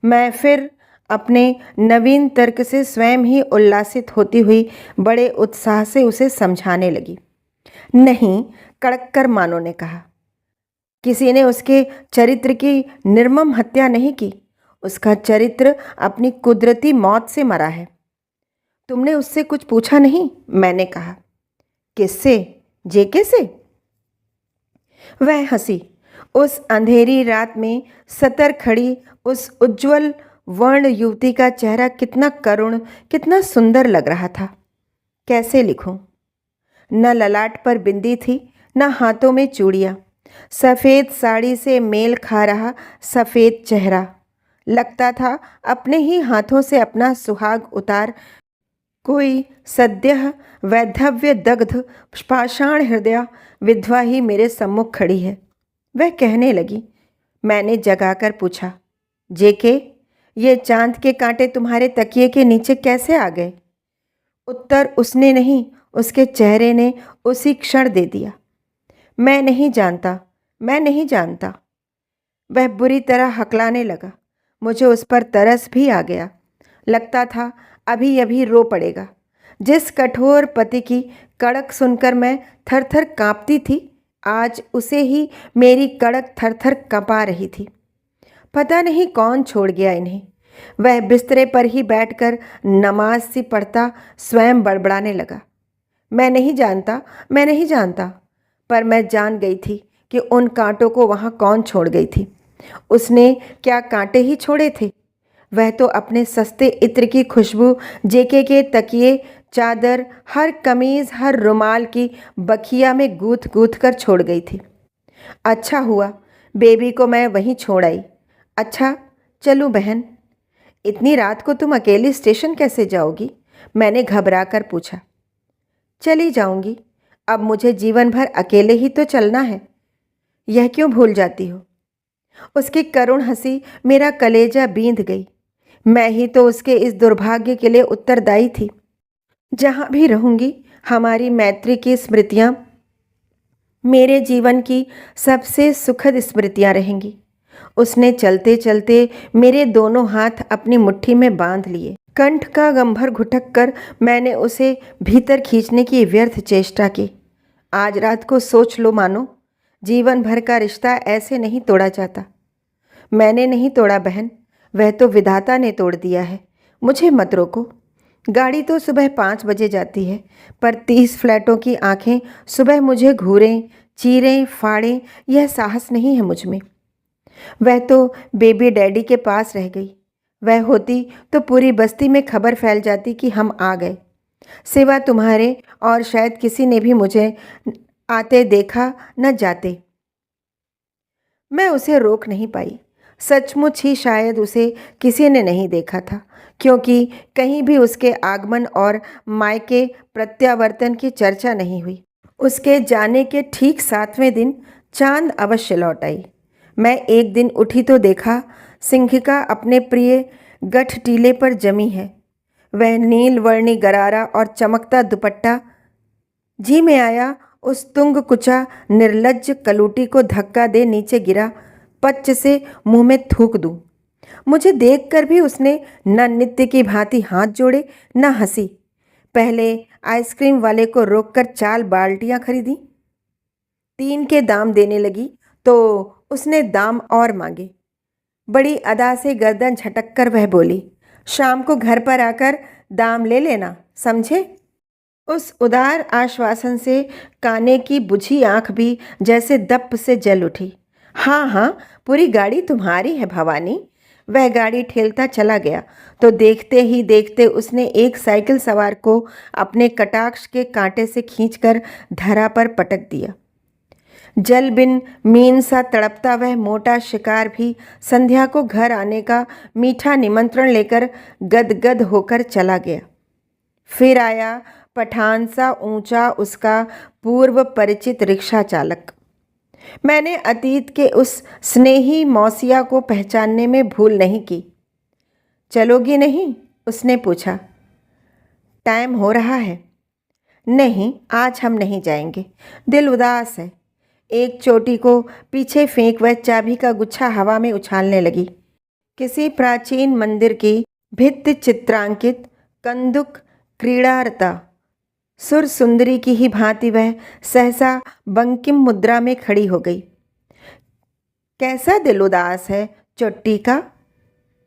मैं फिर अपने नवीन तर्क से स्वयं ही उल्लासित होती हुई बड़े उत्साह से उसे समझाने लगी। नहीं, कड़क कर मानो ने कहा, किसी ने उसके चरित्र की निर्मम हत्या नहीं की। उसका चरित्र अपनी कुदरती मौत से मरा है। तुमने उससे कुछ पूछा नहीं? मैंने कहा। किससे? जेके से? वह हंसी। उस अंधेरी रात में सतर खड़ी उस उज्जवल वर्ण युवती का चेहरा कितना करुण, कितना सुंदर लग रहा था। कैसे लिखूं? न ललाट पर बिंदी थी, न हाथों में चूड़ियाँ। सफ़ेद साड़ी से मेल खा रहा सफ़ेद चेहरा। लगता था अपने ही हाथों से अपना सुहाग उतार कोई सद्यः वैधव्य दग्ध पाषाण हृदय विधवा ही मेरे सम्मुख खड़ी है। वह कहने लगी। मैंने जगाकर पूछा, जेके, ये चांद के कांटे तुम्हारे तकिए के नीचे कैसे आ गए? उत्तर उसने नहीं, उसके चेहरे ने उसी क्षण दे दिया। मैं नहीं जानता, मैं नहीं जानता। वह बुरी तरह हकलाने लगा। मुझे उस पर तरस भी आ गया। लगता था अभी अभी रो पड़ेगा। जिस कठोर पति की कड़क सुनकर मैं थर थर काँपती थी, आज उसे ही मेरी कड़क थर थर कंपा रही थी। पता नहीं कौन छोड़ गया इन्हें। वह बिस्तरे पर ही बैठकर नमाज सी पढ़ता स्वयं बड़बड़ाने लगा। मैं नहीं जानता, मैं नहीं जानता। पर मैं जान गई थी कि उन कांटों को वहाँ कौन छोड़ गई थी। उसने क्या कांटे ही छोड़े थे? वह तो अपने सस्ते इत्र की खुशबू जेके के तकिए, चादर, हर कमीज़, हर रुमाल की बखिया में गूंथ गूंथ कर छोड़ गई थी। अच्छा हुआ बेबी को मैं वहीं छोड़ आई। अच्छा, चलूँ बहन? इतनी रात को तुम अकेली स्टेशन कैसे जाओगी? मैंने घबरा कर पूछा। चली जाऊंगी। अब मुझे जीवन भर अकेले ही तो चलना है। यह क्यों भूल जाती हो? उसकी करुण हंसी मेरा कलेजा बींध गई। मैं ही तो उसके इस दुर्भाग्य के लिए उत्तरदायी थी। जहाँ भी रहूंगी, हमारी मैत्री की स्मृतियाँ मेरे जीवन की सबसे सुखद स्मृतियाँ रहेंगी। उसने चलते चलते मेरे दोनों हाथ अपनी मुट्ठी में बांध लिए। कंठ का गंभर घुटक कर मैंने उसे भीतर खींचने की व्यर्थ चेष्टा की। आज रात को सोच लो मानो, जीवन भर का रिश्ता ऐसे नहीं तोड़ा जाता। मैंने नहीं तोड़ा बहन, वह तो विधाता ने तोड़ दिया है। मुझे मत रोको। गाड़ी तो सुबह 5 बजे जाती है, पर 30 फ्लैटों की आंखें सुबह मुझे घूरें, चीरें, फाड़ें, यह साहस नहीं है मुझ में। वह तो बेबी डैडी के पास रह गई। वह होती तो पूरी बस्ती में खबर फैल जाती कि हम आ गए। सिवा तुम्हारे और शायद किसी ने भी मुझे आते देखा न जाते। मैं उसे रोक नहीं पाई। सचमुच ही शायद उसे किसी ने नहीं देखा था, क्योंकि कहीं भी उसके आगमन और मायके प्रत्यावर्तन की चर्चा नहीं हुई। उसके जाने के ठीक 7वें दिन चांद अवश्य लौट आई। मैं एक दिन उठी तो देखा सिंघिका अपने प्रिय गठ टीले पर जमी है। वह नील वर्णी गरारा और चमकता दुपट्टा जी में आया। उस तुंग कुचा निर्लज्ज कलूटी को धक्का दे नीचे गिरा। पच्च से मुंह में थूक दूं। मुझे देखकर भी उसने न नित्य की भांति हाथ जोड़े न हंसी। पहले आइसक्रीम वाले को रोककर 4 बाल्टियां खरीदी। 3 के दाम देने लगी तो उसने दाम और मांगे। बड़ी अदा से गर्दन झटक कर वह बोली, शाम को घर पर आकर दाम ले लेना, समझे? उस उदार आश्वासन से काने की बुझी आंख भी जैसे दप्प से जल उठी। हाँ हाँ, पूरी गाड़ी तुम्हारी है भवानी। वह गाड़ी ठेलता चला गया तो देखते ही देखते उसने एक साइकिल सवार को अपने कटाक्ष के कांटे से खींचकर धरा पर पटक दिया। जल बिन मीन सा तड़पता वह मोटा शिकार भी संध्या को घर आने का मीठा निमंत्रण लेकर गदगद होकर चला गया। फिर आया पठान सा ऊंचा उसका पूर्व परिचित रिक्शा चालक। मैंने अतीत के उस स्नेही मौसिया को पहचानने में भूल नहीं की। चलोगी नहीं? उसने पूछा। टाइम हो रहा है। नहीं, आज हम नहीं जाएंगे, दिल उदास है। एक चोटी को पीछे फेंक वह चाबी का गुच्छा हवा में उछालने लगी। किसी प्राचीन मंदिर की भित्ति चित्रांकित कंदुक क्रीड़ारता सुर सुंदरी की ही भांति वह सहसा बंकिम मुद्रा में खड़ी हो गई। कैसा दिल उदास है चोट्टी का?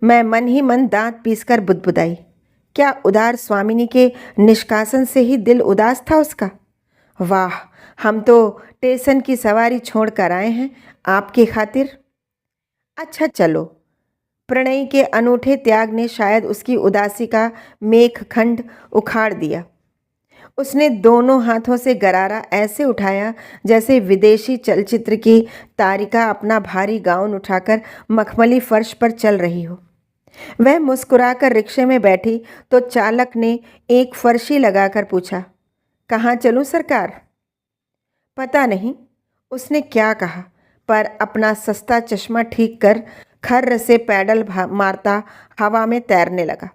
मैं मन ही मन दांत पीसकर बुदबुदाई। क्या उदार स्वामिनी के निष्कासन से ही दिल उदास था उसका? वाह, हम तो स्टेशन की सवारी छोड़कर आए हैं आपकी खातिर। अच्छा चलो। प्रणय के अनूठे त्याग ने शायद उसकी उदासी का मेघखंड उखाड़ दिया। उसने दोनों हाथों से गरारा ऐसे उठाया जैसे विदेशी चलचित्र की तारिका अपना भारी गाउन उठाकर मखमली फर्श पर चल रही हो। वह मुस्कुराकर रिक्शे में बैठी तो चालक ने एक फर्शी लगाकर पूछा, कहाँ चलूं सरकार? पता नहीं उसने क्या कहा, पर अपना सस्ता चश्मा ठीक कर खर्र से पैडल मारता हवा में तैरने लगा।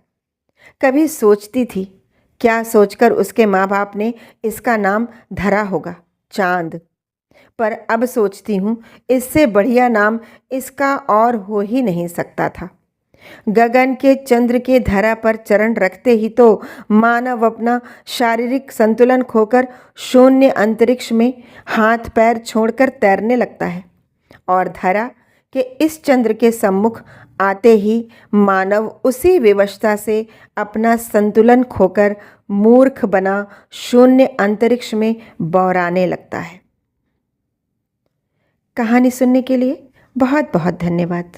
कभी सोचती थी क्या सोचकर उसके माँ बाप ने इसका नाम धरा होगा, चांद। पर अब सोचती हूँ इससे बढ़िया नाम इसका और हो ही नहीं सकता था। गगन के चंद्र के धरा पर चरण रखते ही तो मानव अपना शारीरिक संतुलन खोकर शून्य अंतरिक्ष में हाथ पैर छोड़कर तैरने लगता है, और धरा के इस चंद्र के सम्मुख आते ही मानव उसी विवशता से अपना संतुलन खोकर मूर्ख बना शून्य अंतरिक्ष में बौराने लगता है। कहानी सुनने के लिए बहुत बहुत धन्यवाद।